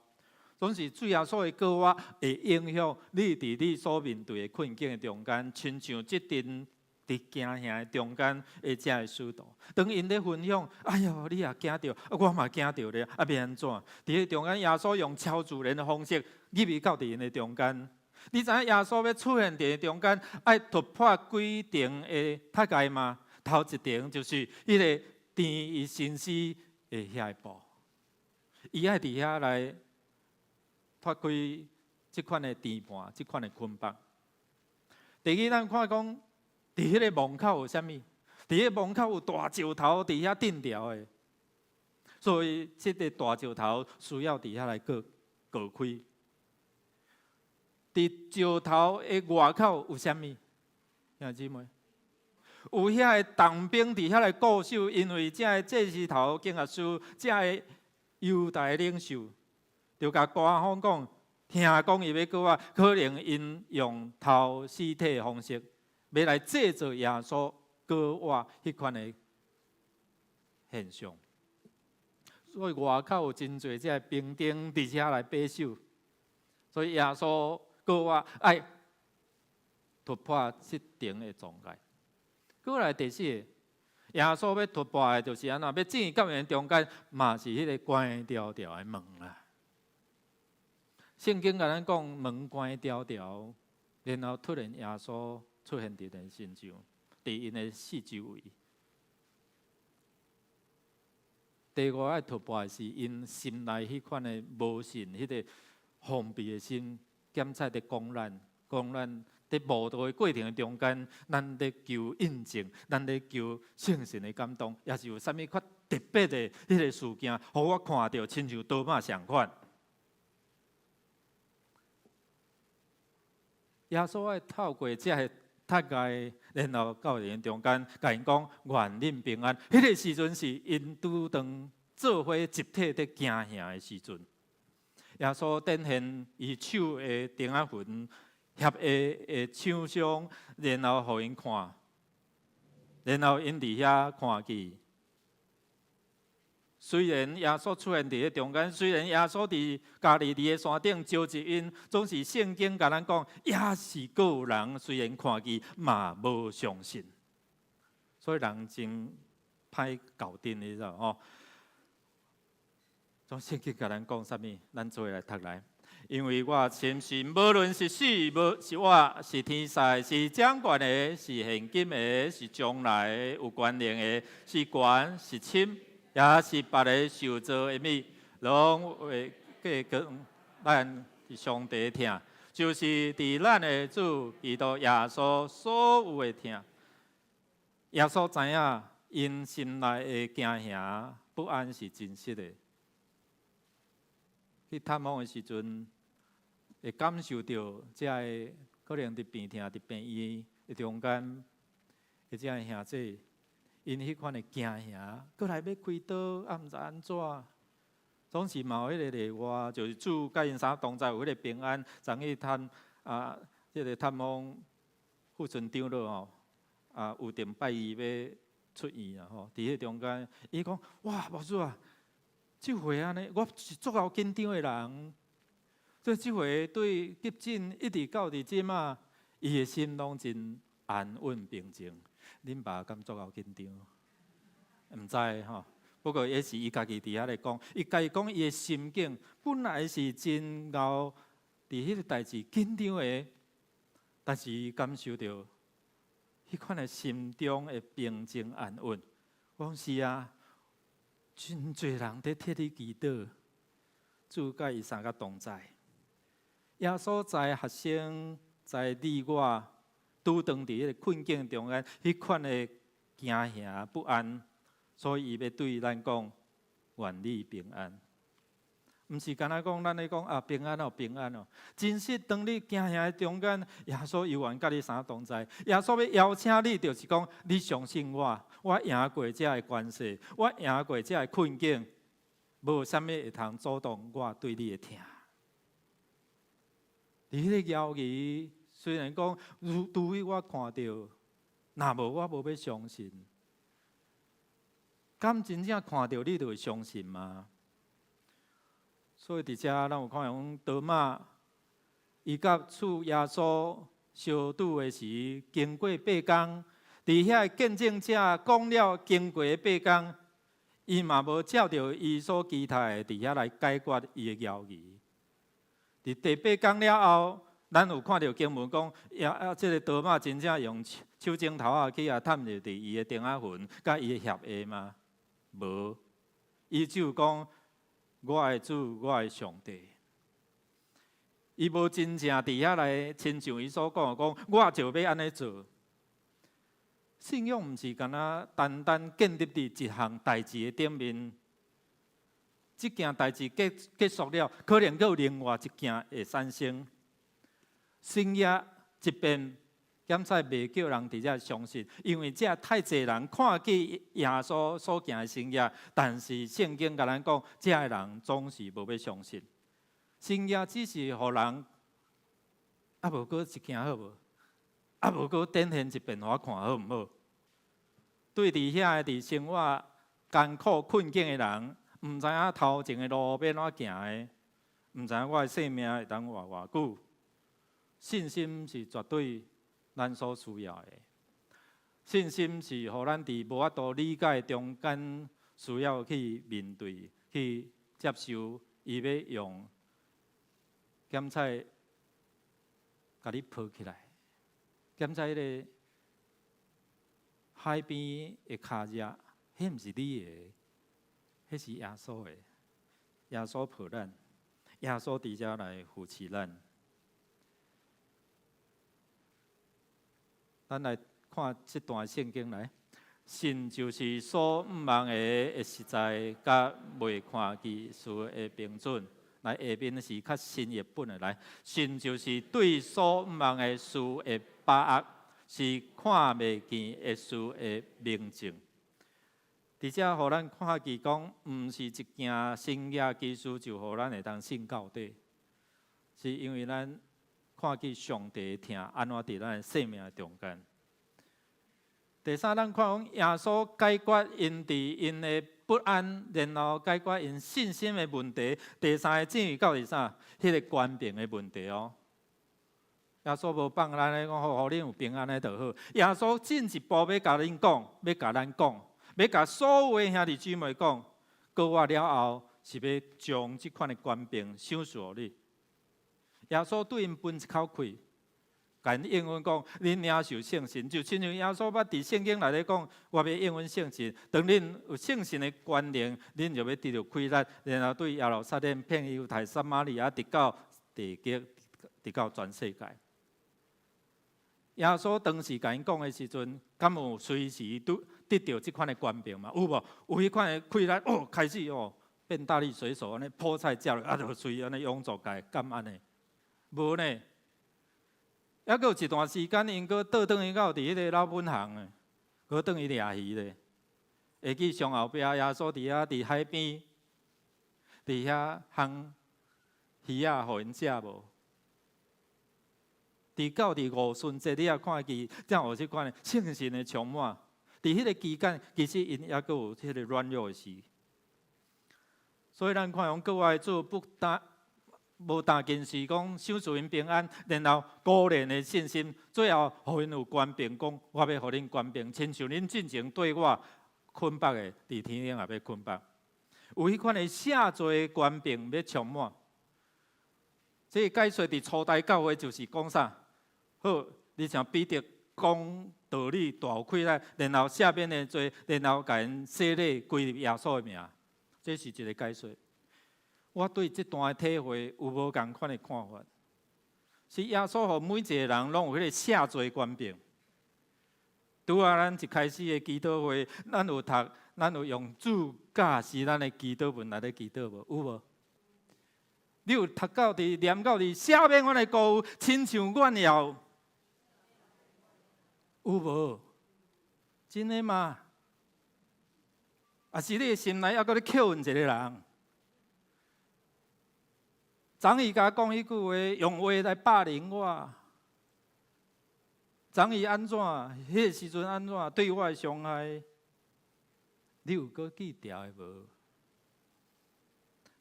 总是主耶稣的过我会影响你伫你所面对的困境的中间，亲像即阵伫行行的中间的这个使徒，当因咧分享，哎哟，你也惊着，我嘛惊着咧，要安怎？伫迄中间，耶稣用超自然的方式入去到伫因的中间。你知影耶稣要出现伫中间，爱突破几重的塔阶吗？头一点就是迄个甜伊心思的遐一步，伊爱伫遐来脱开即款的甜盘，即款的捆绑。第二，咱看讲，伫迄个门口有啥物？伫迄个门口有大石头伫遐顶牢的，所以即个大石头需要伫遐来割开。伫石头的外口有啥物？兄弟姊妹？有遐个重兵伫遐来固守，因为这个祭司头经学师，这个犹大领袖，就甲官方讲，听讲伊要过我，可能因用偷尸体的方式，要来制造耶稣过我迄款的现象。所以外口有真侪这兵丁伫遐来把守，所以耶稣过我爱突破即层的障碍。过来第四，耶稣要突破的，就是安怎要进到因中间，嘛是迄个关条条的门啦。圣经甲咱讲门关条条，然后突然耶稣出现伫咱身上，伫因的四周围。第五要突破的是因心内迄款的无信，迄个封闭的心，检测的讲咱。在慕道的过程中间，咱在求印证，咱在求圣神的感动，也是有啥物款特别的迄个事件，互我看到亲像多马相款。耶稣爱透过这个塔阶，然后到人中间，甲因讲愿恁平安。迄个时阵是因拄当做伙集体在行行的时阵，耶稣展现伊手的钉仔痕。合的厂商，然后互因看，然后因伫遐看见，虽然耶稣出现伫中间，虽然耶稣伫家己伫个山顶招一因，总是圣经甲咱讲，也是个人虽然看见嘛无相信，所以人真歹搞定，你知道哦？从圣经甲咱讲啥物？咱做来读来。因为我深信，无论是死，无是我是天使，是掌权的，是现今的，是将来的，有关联的，是官是亲，也是别个受造的物，拢会计跟咱上帝听，就是伫咱的主基督耶稣所有的听。耶稣知影，因心内的惊吓不安是真实的。去探访的时阵，会感受到这个可能伫病痛、伫病院的中间，这个兄弟，因迄款的惊吓，过来要开刀，也毋知安怎，总是嘛有迄个例外，就是主甲因三同在有迄个平安，昨去探这个探访副村长了吼，有定拜伊要出院啊吼，伫迄中间，伊讲哇，牧师啊，这回安尼，我是足够紧张的人。所以这回对急诊一直到伫即马，伊的心拢真安稳平静。恁爸敢足够紧张？毋知吼。不过也是伊家己伫遐咧讲，伊家己讲伊的心境本来是真熬伫迄个代志紧张的，但是伊感受到迄款的心中的平静安稳。我讲是啊，真侪人伫替你祈祷，主甲伊三个同在。耶稣在学生在你我拄当伫迄个困境中间，迄款的惊吓不安，所以伊要对咱讲，愿你平安。毋是干那讲，咱咧讲平安哦，平安哦。真实当你惊吓的中间，耶稣永远甲你三同在。耶稣要邀请你，就是讲，你相信我，我赢过这个关系，我赢过这个困境，无啥物会通阻挡我对你的疼。伫迄个邀义，虽然讲除非我看到，若无我无要相信。敢真正看到你就会相信吗？所以伫遮咱有看讲多马，伊甲主耶稣相拄的时，经过8天，伫遐见证者讲了经过8天，伊嘛无照着伊所期待的伫遐来解决伊的邀义。伫第8天了后，咱有看到经文讲，这个多马真正用手指头去探入伫伊的钉仔痕，甲伊的血液吗？无，伊只有讲我的主，我的上帝。伊无真正伫遐来亲像伊所讲，我就要安尼做。信仰毋是干那单单建立伫一项代志的顶面。这件代志结束了，可能还有另外一件会产生。生业一遍，检测袂叫人伫遮相信，因为这太侪人看见耶稣所行的生业，但是圣经甲咱讲，这个人总是无要相信。生业只是互人无过一件好无，无过展现一遍互我看好毋好？对伫遐伫生活艰苦困境的人。毋知影头前的路要怎行的，毋知影我的性命会当活偌久。信心是绝对咱所需要的。信心是互咱伫无法度理解中间，需要去面对、去接受。伊要用检测，甲你抱起来，检测迄个海边的脚趾，迄毋是你的。迄是耶稣的，耶稣抱咱，耶稣伫遮来扶持咱。咱来看这段圣经来，信就是所毋望的实在，甲未看见事的标准。来下面是较新译本的来，信就是对所毋望的事的把握，是看未见的事的明证。伫遮，互咱看见讲，毋是一件新业技术就互咱会当信到底，是因为咱看见上帝听安怎伫咱的生命中间。第三，咱看讲耶稣解决因伫因的不安，然后解决因信心的问题。第三个正义到底啥？迄个官兵的问题哦。耶稣无放咱咧讲，互恁有平安的就好。耶稣进一步要甲恁讲，要甲咱讲，要甲所有的兄弟姊妹讲，过活了后是要将即款的官兵赏赐予你。耶稣对因分一口气。甲因应允讲，恁领受圣神，就亲像耶稣捌伫圣经内底讲，我要应允圣神。当恁有圣神的权能，恁就要得到开力，然后对耶路撒冷、遍犹太、撒玛利亚，直到地极，直到全世界。耶稣当时甲因讲的时阵，敢有随时得到即款的权柄嘛？有无？有迄款的开力哦，开始哦，变大力水手安尼破菜接落，啊，就随安尼永驻界，敢安尼？无呢？还佫有一段时间，因佫倒转去到伫迄个老本行诶，佫转去掠鱼咧。会记上后壁耶稣伫遐伫海边，伫遐烘鱼仔，互因食无？伫到伫五旬节，你也看见，才有即款诶圣神诶充满。伫迄个期间，其实因也佫有迄个软弱诶时。所以咱看讲，各位主无但见是讲赏赐因平安，然后鼓励的信心，最后互因有权柄，讲我要互恁权柄，亲像恁进前对我捆绑的，伫天顶也要捆绑。有迄款的赦罪权柄要充满。这个解说伫初代教会就是讲啥？好，你像彼得讲道理大有气力，然后下边的罪，然后甲因洗礼归入耶稣的名，这是一个解说。我对这段的体会有无共款的看法？是耶稣互每一个人拢有迄个赦罪权柄。拄啊，咱一开始的祈祷会，咱有读，咱有用主教是咱的祈祷文来咧祈祷无？有无？你有读到伫念到伫赦免阮的过犯，亲像阮要有无？真的吗？啊，是你的心内还阁咧扣问一个人？昨伊甲讲迄句话，用话来霸凌我。昨伊安怎？迄个时阵安怎对我的伤害？你有搁记牢的无？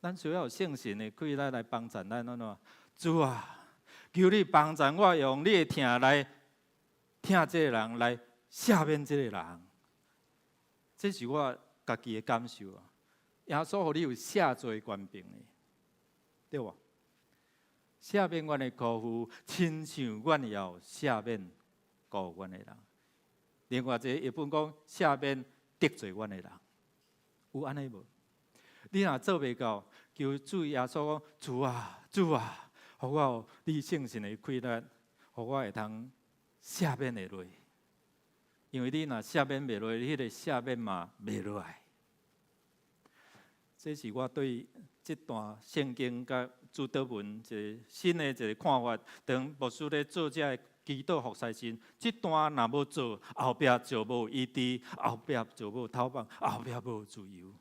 咱需要有圣神的开力来帮助咱安怎？主啊，求你帮助我，用你的疼来疼这个人，来赦免这个人。这是我家己的感受啊。耶稣互你有赦罪权柄的，对无？赦免阮的辜负，亲像阮也有赦免辜负阮的人。另外一个译本讲赦免得罪阮的人，有安尼无？你若做袂到，求主耶稣讲：主啊，主啊，互我有你圣神的开力，互我会通赦免会落。因为你若赦免袂落，迄个赦免嘛袂落来。这是我对这段圣经甲主祷文一个新的一个看法。当牧师咧做这个祈祷服侍时，这段若要做，后壁就无医治，后壁就无逃亡，后壁无自由。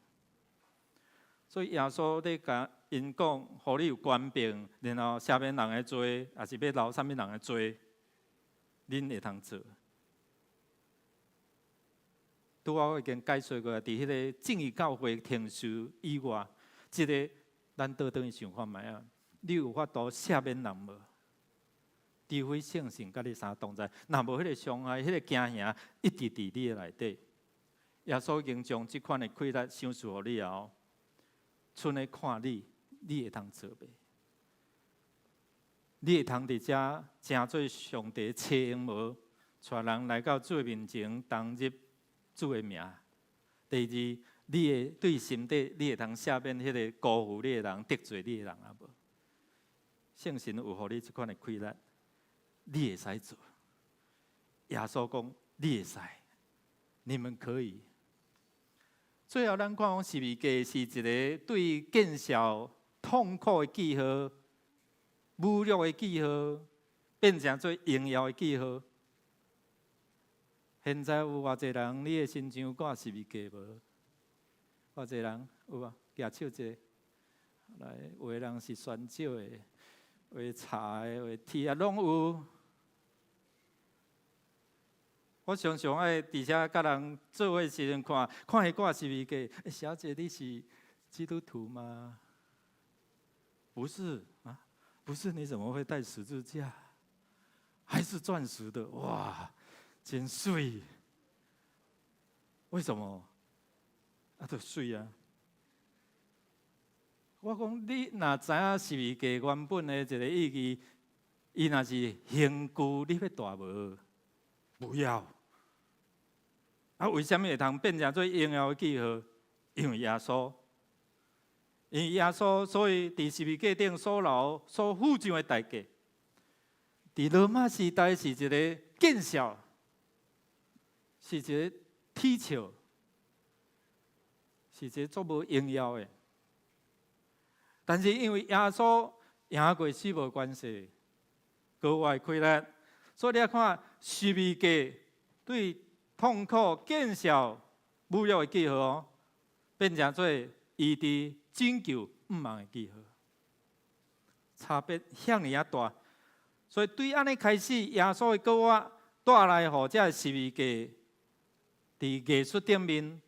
所以耶稣咧甲因讲，互你有权柄，然后赦免人的罪，也是要留啥物人的罪，恁会通做。拄我已经解说过，伫迄个正义教会听受以外，即个咱倒转去想看觅啊，你有法度赦免人无？除非圣神甲你相同在，若无迄个伤害、迄个惊吓一直伫你的内底。耶稣已经将即款的气力赏赐予你后，剩的看你，你会通做袂？你会通伫遮诚做上帝册用无？带人来到主面前，同入主的名。第二，你的对心底，你会通赦免迄个辜负你的人、得罪你的人啊无？圣神有互你即款的气力，你会使做。耶稣讲，你会使，你们可以。最后，咱看讲十字架是一个对见笑、痛苦的记号、侮辱的记号，变成做荣耀的记号。现在有偌济人，你的心上挂十字架无？偌济人有无？举手者，来，有的人是酸少的，有的茶的，有的铁啊，拢有。我常常爱伫遐甲人做伙时阵看迄挂十字架，小姐你是基督徒吗？不是啊，不是，你怎么会带十字架？还是钻石的，哇，真水！为什么？啊，就水啊！我讲你若知影十字架原本的一个意义，伊若是刑具，你要大无？不要。啊，为什么会通变成做荣耀的记号？因为耶稣，因为耶稣，所以伫十字架顶所流、所付上的代价，伫罗马时代是一个见效，是一个铁笑，是一个足无荣耀的。但是因为耶稣赢过死无关系，高外开力，所以你看十字架对痛苦、见效、侮辱的记号，变成做医治、拯救毋茫的记号，差别遐尔啊大。所以对安尼开始，耶稣的告我带来互这十字架，伫艺术顶面，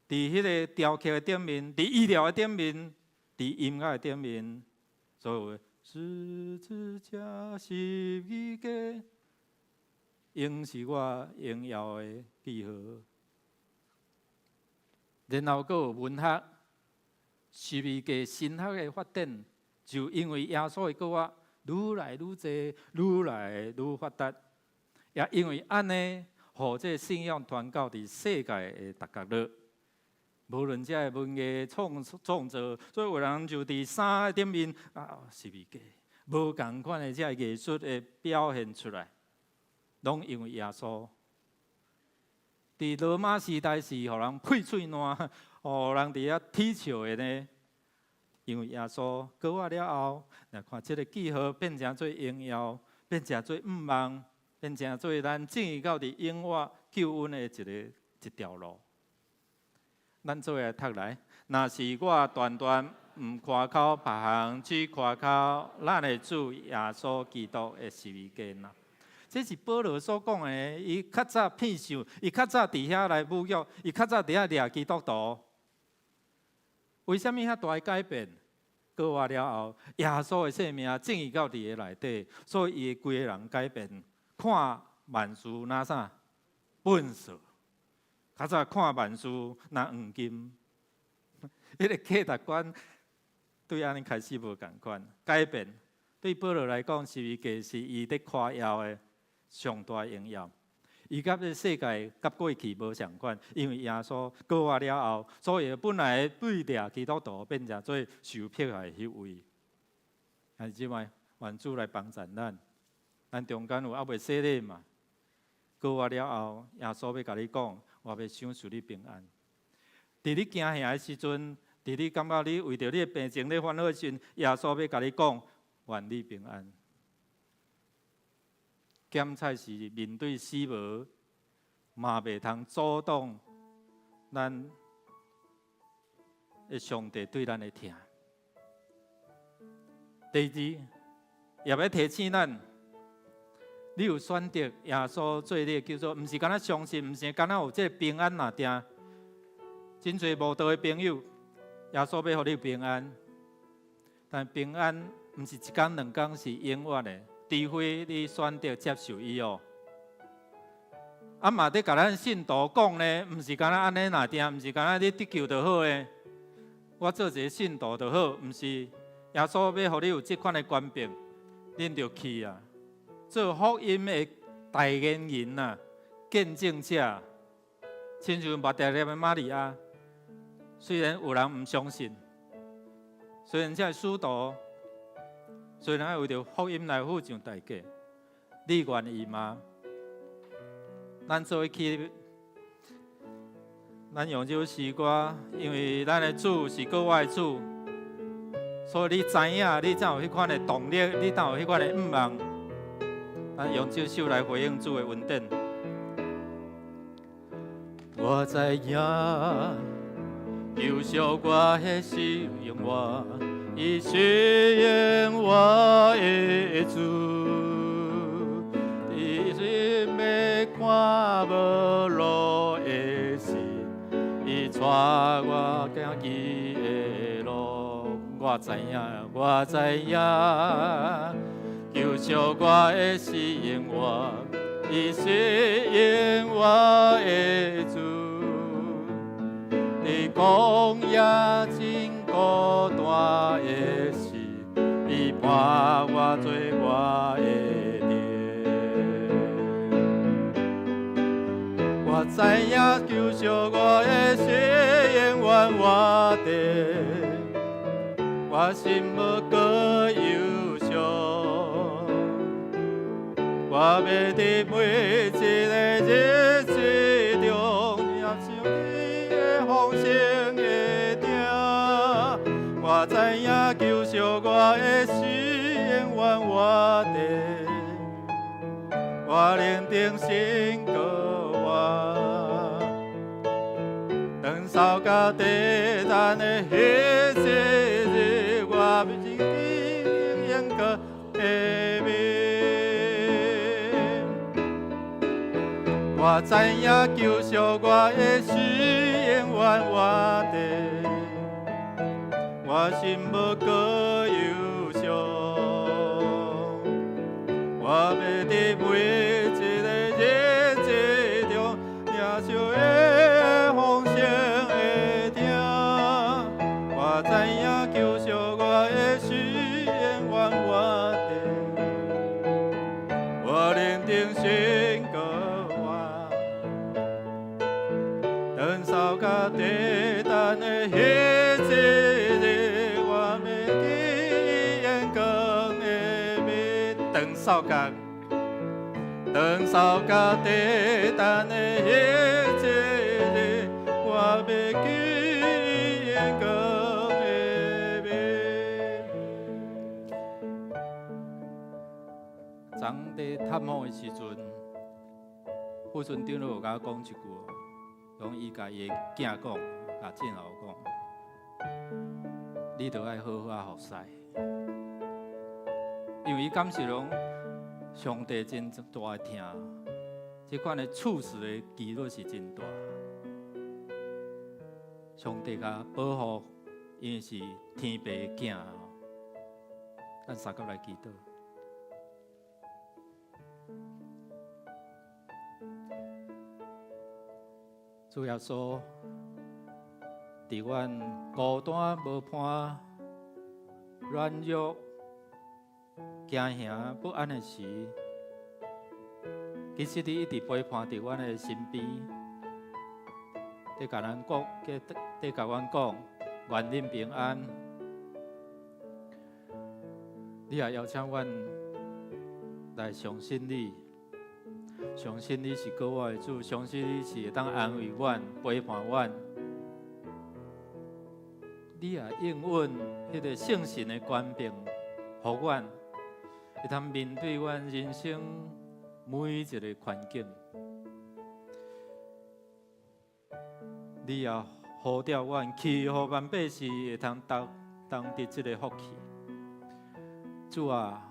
伫迄个雕刻的顶面，伫医疗的顶面，伫音乐的顶面，所有的十字架、十字架，应是我荣耀的记号。然后，佫有文学、十字架神学的发展，就因为耶稣的告我愈来愈济，愈来愈发达，也因为安尼，互这信仰传到伫世界的各角落。无论这个文艺创作，所以有人就伫衫顶面十字架，无共款的这个艺术的表现出来，拢因为耶稣。伫罗马时代是互人配喙烂，互人伫遐踢笑的呢。因为耶稣告我了后，来看这个记号变成做荣耀，变成做毋茫，变成做咱正义到伫永远救恩的一条路。咱做来读来，若是我断断毋夸口别项，只夸口咱的主耶稣基督的十字架呐。这是保罗所讲的，伊较早骗想，伊较早伫遐来侮辱，伊较早伫遐掠基督徒。为什么遐大的改变？告我了后，耶稣的生命正义到伫个内底，所以伊规个人改变，看万事若啥本色。较早看万事若黄金，迄个价值观对安尼开始无共款，改变。对保罗来讲，十字架是伊伫夸耀的上大荣耀。伊甲这世界甲过去无相关，因为耶稣告我了后，所以本来对掠基督徒变成做受迫害迄位。但是即摆愿主来帮助咱，咱中间有还未洗礼嘛？告我了后，耶稣要甲你讲，我要赏赐你平安。伫你惊吓的时阵，伫你感觉你为着你的病情咧烦恼的时阵，耶稣要甲你讲，愿你平安。检菜是面对死亡，嘛袂通阻挡咱的上帝对咱的疼。第二，也要提醒咱，你有选择耶稣做你的救主，毋是干那相信，毋是干那有这个平安那定。真侪无道的朋友，耶稣要互你平安，但平安毋是一天两天，是永远的。除非你选择接受伊哦，嘛伫甲咱信徒讲呢，毋是干那安尼那定，毋是干那你得救就好诶。我做一个信徒就好，毋是耶稣要互你有即款的权柄，恁就去啊！做福音的代言人啊，见证者，亲像马大利的玛利亚，虽然有人毋相信，虽然这使徒。虽然为着福音来付上代价，你愿意吗？咱做伙去，咱用这首诗歌，因为咱的主是国外的主，所以你知影，你才有迄款的动力，你才有迄款的毋茫。咱用这首来回应主的恩典。我知影，优秀我的是用我。伊吸引我的主，你是要看你带我行去的路，我知影，我知影，救赎我的是永远，伊是永远的主。你讲也真孤单的时，伊伴我做我的爹。我知影救赎我的是永远我的，我心无过忧伤。我要伫每一个日子中，也像你的风声会听。我知影救赎我的是永远我的，我认定信靠我，长寿甲地咱的迄些日，我必定永过下面。我知影救赎我的是永远我的，我心无过忧伤。我要伫每一个日子中，领受的风声会听。我知影救赎我的是永远我的，我认定信靠我，长寿甲地等的迄一日，我要去阳光的面，长寿甲地等的迄一日，我要去阳光的面。昨伫探访的时阵，副村长就甲我讲一句，讲伊甲伊的囝讲，甲郑老讲，你着爱好好服侍，因为伊感受讲上帝真大的疼，这款的处事的纪律是真大。上帝甲保护，因为是天父的囝，咱三个来祈祷。主耶稣，伫阮孤单无伴、软弱、惊吓不安的时，其实你一直陪伴伫阮的身边，在甲咱讲，在甲阮讲，愿恁平安。你也邀请阮来相信你。相信你是救我的主，相信你是会当安慰阮、陪伴阮。你也应允迄个圣神的权柄，互阮会当面对阮人生每一个环境。你也呼召阮去，互万百姓会当得这个福气。主啊，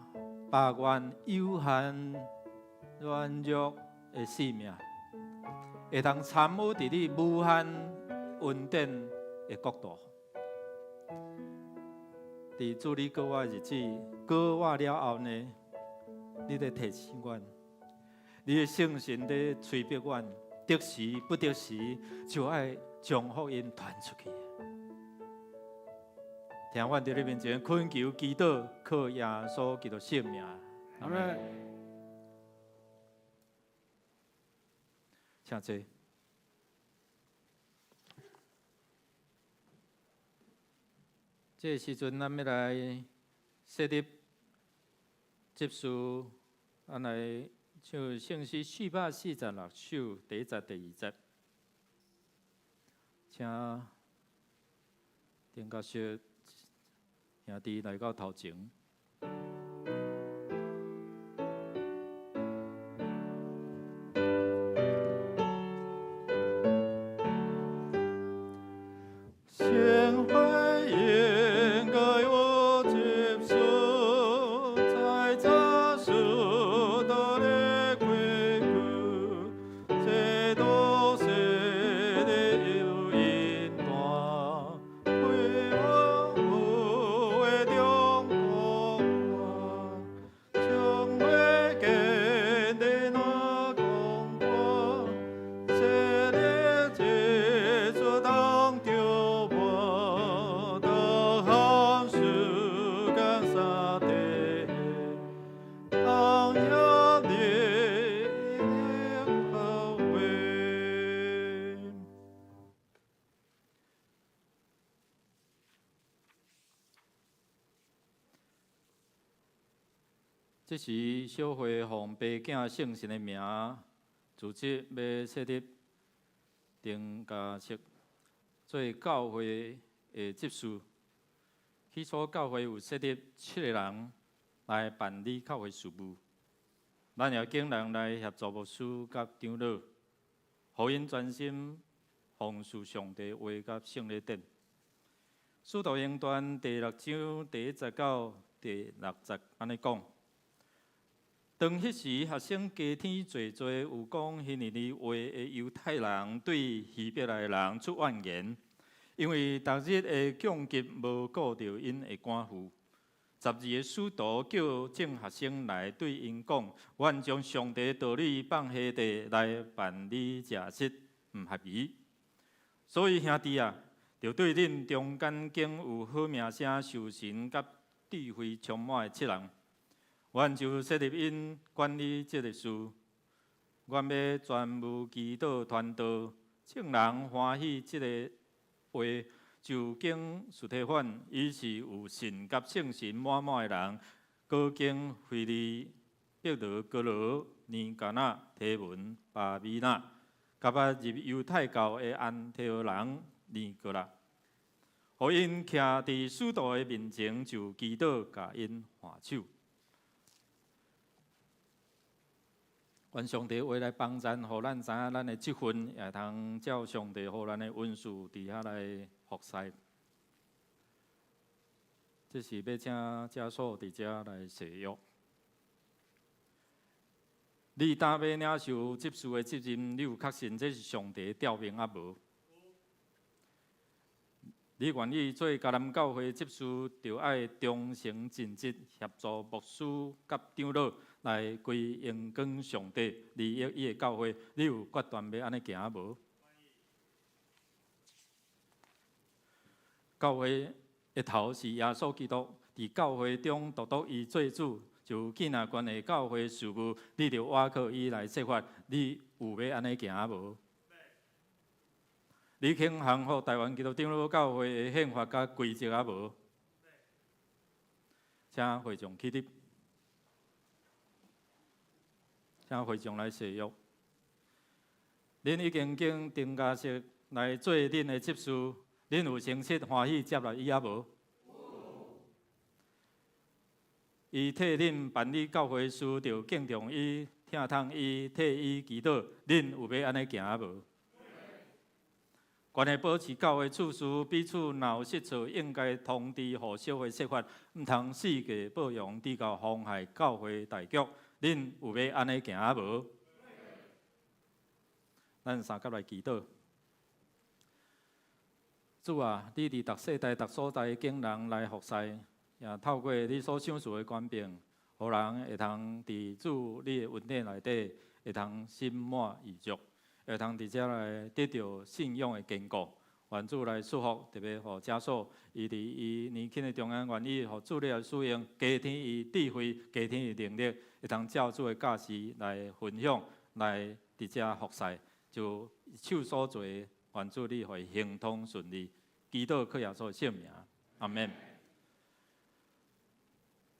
把阮有限软弱的性命，会当参与伫你无限恩典的国度。伫主你过我的日子，过我了后呢，你在提醒阮，你的圣神在催逼阮，得时不得时就爱将福音传出去。听阮伫你面前恳求祈祷，靠耶稣基督圣名。阿门。请坐。这个时阵，咱要来设立接受，咱来唱圣诗446首第1节、第2节，请田教授兄弟来到头前。这时小会奉爸囝圣神的名，组织要设立丁家室，做教会的执事。起初教会有设立7个人来办理教会事务，咱也请人来协助牧师甲长老，互因专心奉事上帝话甲圣礼典。使徒行传第6章第19、第60安尼讲。当迄时，学生加添济济，有讲希利尼话的犹太人对希伯来人出怨言，因为逐日的供给无顾到因的官负。12个使徒叫正学生来对因讲：阮将上帝的道理放下地来办理食食，毋合宜。所以兄弟啊，着对恁中间经有好名声、受神甲智慧充满的7人。阮就设立因管理这个事，阮要专务祈祷传道，众人欢喜这个话，就经司提反，伊是有神甲圣神满满的人，各经腓利、伯罗、哥罗、尼加那、提文、巴米那，甲入犹太教的安提阿人尼哥拉，互因徛伫使徒的面前，就祈祷，甲因换手。愿上帝话来帮咱，互咱知影咱的积分，也通照上帝互咱的恩赐伫遐来服侍。这是要请家属伫遮来誓约。你担要领受执事的责任，你有确信这是上帝的调命啊无？你愿意做迦南教会执事，就爱忠诚尽职，协助牧师甲长老来归荣光上帝，利益伊的教会。你有决断要安尼行无？教会的头是耶稣基督，伫教会中独独伊做主，就见若关的教会事务，你着倚靠伊来设法。你有要安尼行无？你肯降服台湾基督长老教会的宪法甲规则啊无？请会众起立，请会众来誓约。恁已经经丁家室来做恁的执事，恁有诚实欢喜接纳伊啊无？伊替恁办理教会事，着敬重伊，听从伊，替伊祈祷。恁有要安尼行啊无？关系保持教会处事，彼此若有失错，应该通知互小会说法，毋通四界报扬，直到妨害教会大局。恁有要安尼行啊无？咱三甲来祈祷。主啊，你伫逐世代、逐所在敬人来服侍，也透过你所赏赐的权柄，互人会通伫主你的恩典内底，会通心满意足。会通伫遮来得到信仰的坚固，愿主来祝福，特别互家属，伊伫伊年轻的中间，愿意互主力来使用，加添伊智慧，加添伊能力，会通照主的教示来分享，来伫遮服侍，就手所做，愿主你会行通顺利。祈祷靠耶稣的圣名，阿门。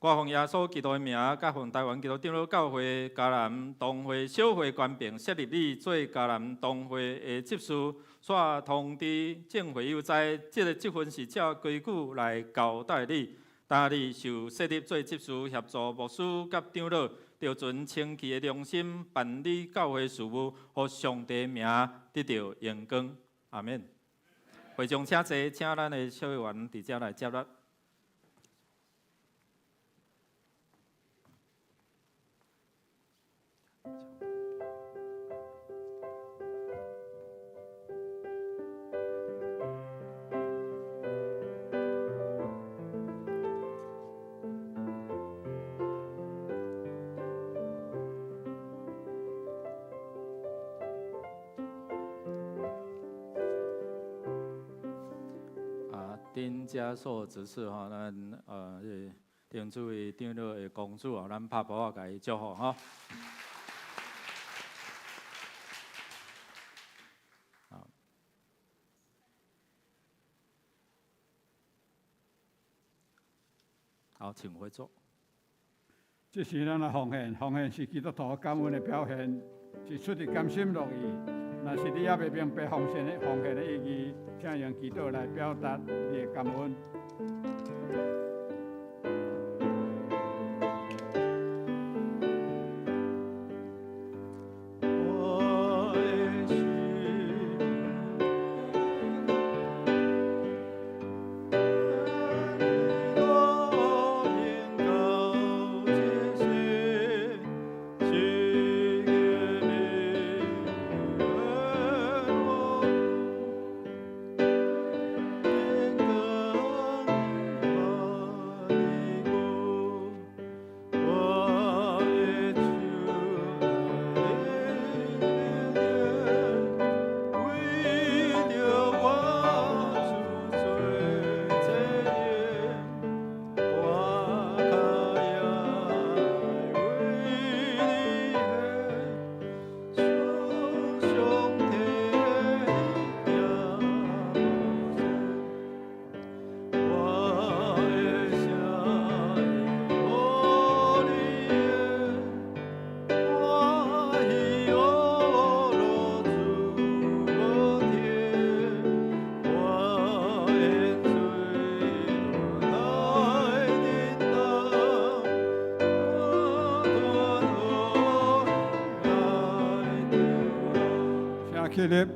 我奉耶稣基督的名，甲奉台湾基督长老教会迦南东会小会官兵设立你做迦南东会的执事，煞通知正会有在，这个职分是照规矩来交代你。当你受设立做执事，协助牧师甲长老，着存清气的良心办理教会事务，互上帝名得到荣光。阿门。会众请坐，请咱的小会员伫遮来接纳。丁家所指示吼，咱丁主位长老的公主吼，咱拍鼓啊，甲伊祝福吼。好，请回座。这是咱的奉献，奉献是基督徒感恩的表现，是出于甘心乐意。若是你也未明白奉献的意义，请用祈祷来表达你的感恩。谢谢。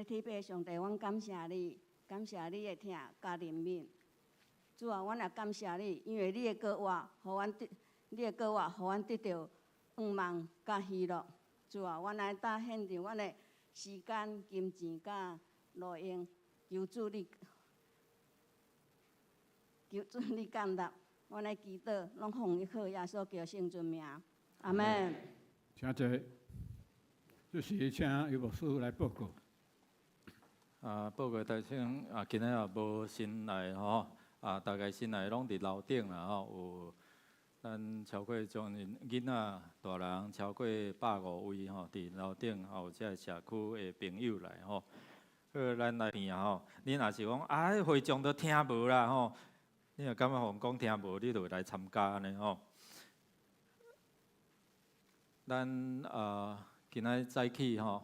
天父上帝，阮感谢你，感谢你的疼甲怜悯。主啊，阮也感谢你，因为你的国话，互阮得到盼望甲喜乐。主啊，阮来搭献上阮的时间、金钱甲路用，求主你降纳。阮的祈祷拢奉靠耶稣叫圣尊名，阿门。请坐，这是请尤牧师来报告。报告大请今仔也无新来吼，大概新来拢伫楼顶啦吼，有咱超过将近囡仔、大人超过150位吼，伫楼顶也有遮社区的朋友来吼。好，咱来听吼，你若是讲会众都听无啦吼，你若感觉互讲听无，你就来参加安尼吼。咱今仔早起吼。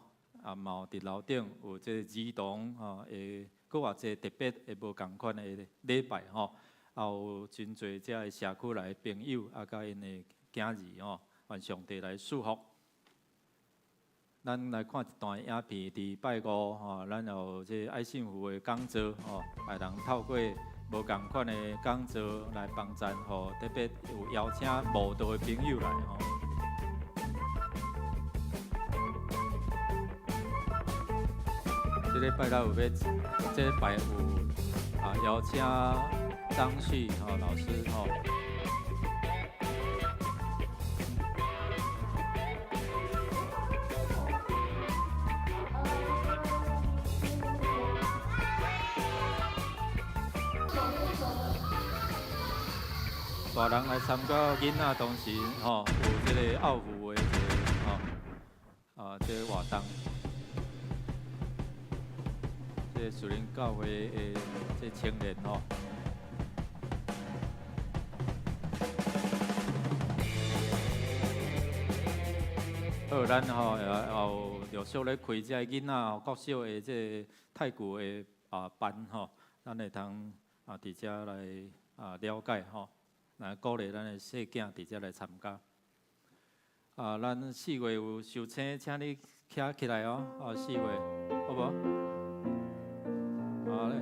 嘛有伫楼顶有这儿童吼，会搁偌济特别会无共款的礼拜吼，也有真侪遮的社区内的朋友甲因的囝儿吼，愿上帝来祝福。咱来看一段影片，伫拜五吼，咱有这爱幸福的讲座吼，也通透过无共款的讲座来帮赞吼，特别有邀请慕道的朋友来吼。这礼拜有要，这礼拜有邀请张旭老师吼。大人来参加，囡仔同时吼有这个奥福的这个活动。这树林教会的这青年吼，好，咱吼也陆续咧开这囡仔国小的这太古的班吼，咱会通伫遮来了解吼，来鼓励咱的细囝伫遮来参加。咱4月有受请，请你徛起来哦，4月好无？好嘞，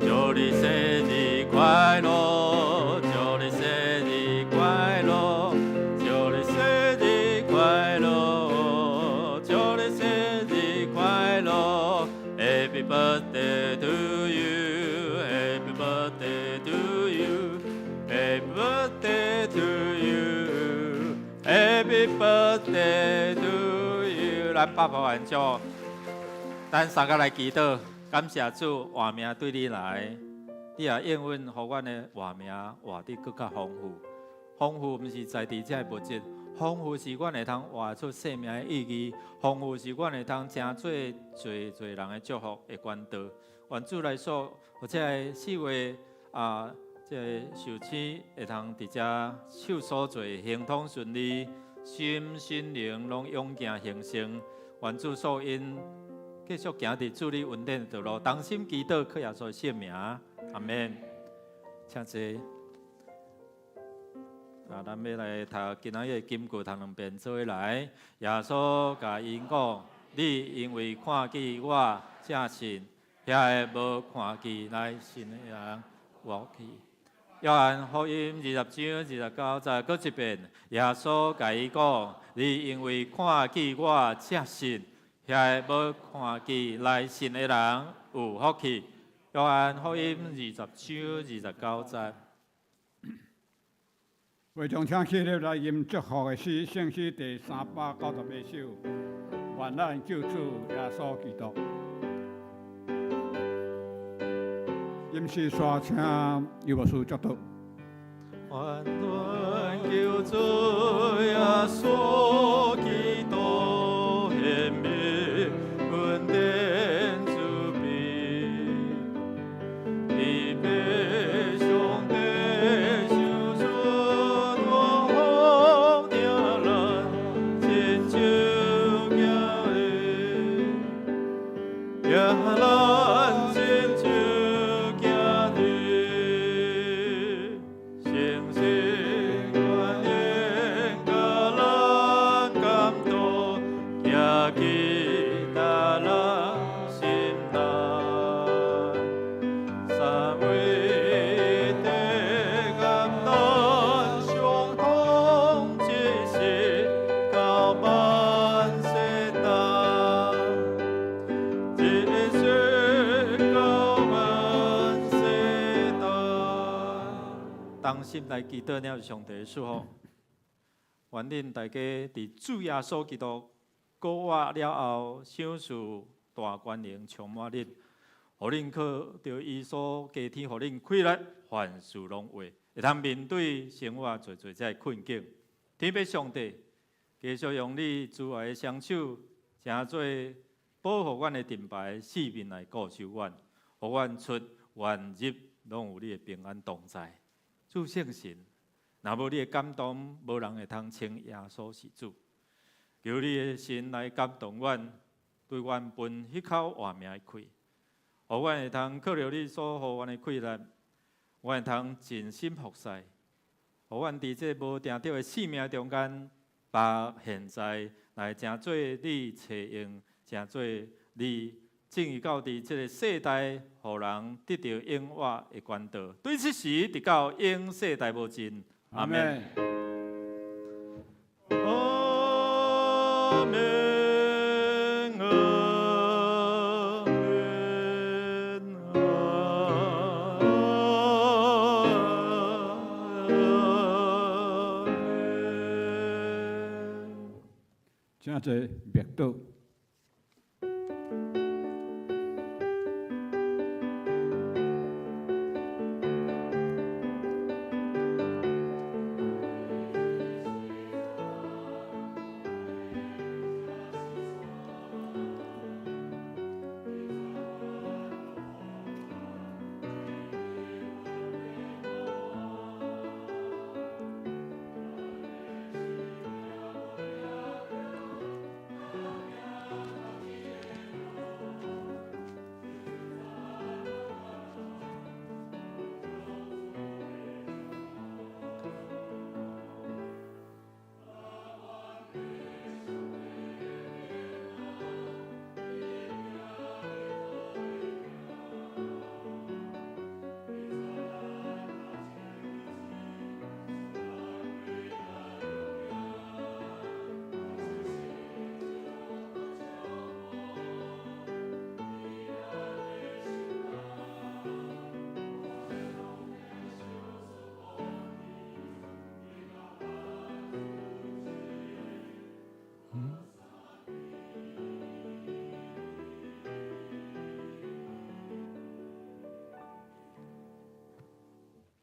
祝你生日快乐，祝你生日快乐，祝你生日快乐，祝你生日快 Happy birthday to you！咱爸爸完祝，咱三个来祈祷，感谢主活命对你来，你也应允，互阮的活命活得更加丰富。丰富毋是在地这物质，丰富是阮会通活出生命的意义，丰富是阮会通成做侪人的祝福的管道。愿主来说，或者4月这受请会通伫遮手所做行通顺利，心心灵拢勇行行成。愿主所因继续行伫主你稳定的道路，同心祈祷，靠耶稣圣名，阿免。请坐。咱要来读今仔日金句，读2遍做伙来。耶稣甲因讲：你因为看见我正信，遐个无看见来信的人活去。约翰福音20章29节，搁一遍。耶稣甲伊讲：你因为看见我正信，遐个无看见来信的人有福气。约翰福音20章29节。会众请起立来吟祝福的诗，圣诗第398首。愿咱救主耶稣基督。吟诗刷请有无事接读？愿咱救主耶稣基督显明恩典慈悲，以别上帝受顺我风听咱亲像行的，也咱亲像。当心来祈祷，了上帝的祝福。愿恁大家伫主耶稣基督过活了后，享受大权能充满恁，互恁靠着伊所加添，互恁快乐，凡事拢会，会通面对生活侪这困境。天父上帝，继续用你慈爱的双手，诚做保护阮的盾牌，四面来固守阮，互阮出愿入，拢有你的平安同在。主圣神，若无你的感动，无人会通称耶稣是主。求你的神来感动阮，对阮分迄口活命的气，互阮会通靠着你所予阮的气力，阮会通尽心服侍，互阮伫这无定着的生命中间，把现在来成做你找用，成做你。正义到伫这个世代，互人得到永活的管道。对此时，直到永世代无尽。阿门。阿门。请坐，默祷。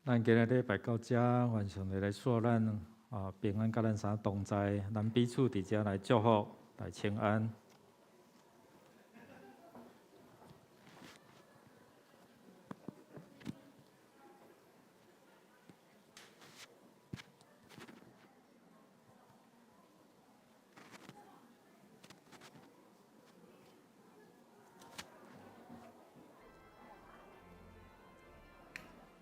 咱今日礼拜到这，愿上帝来赐咱平安，甲咱相同在，咱彼此伫遮来祝福，来请安。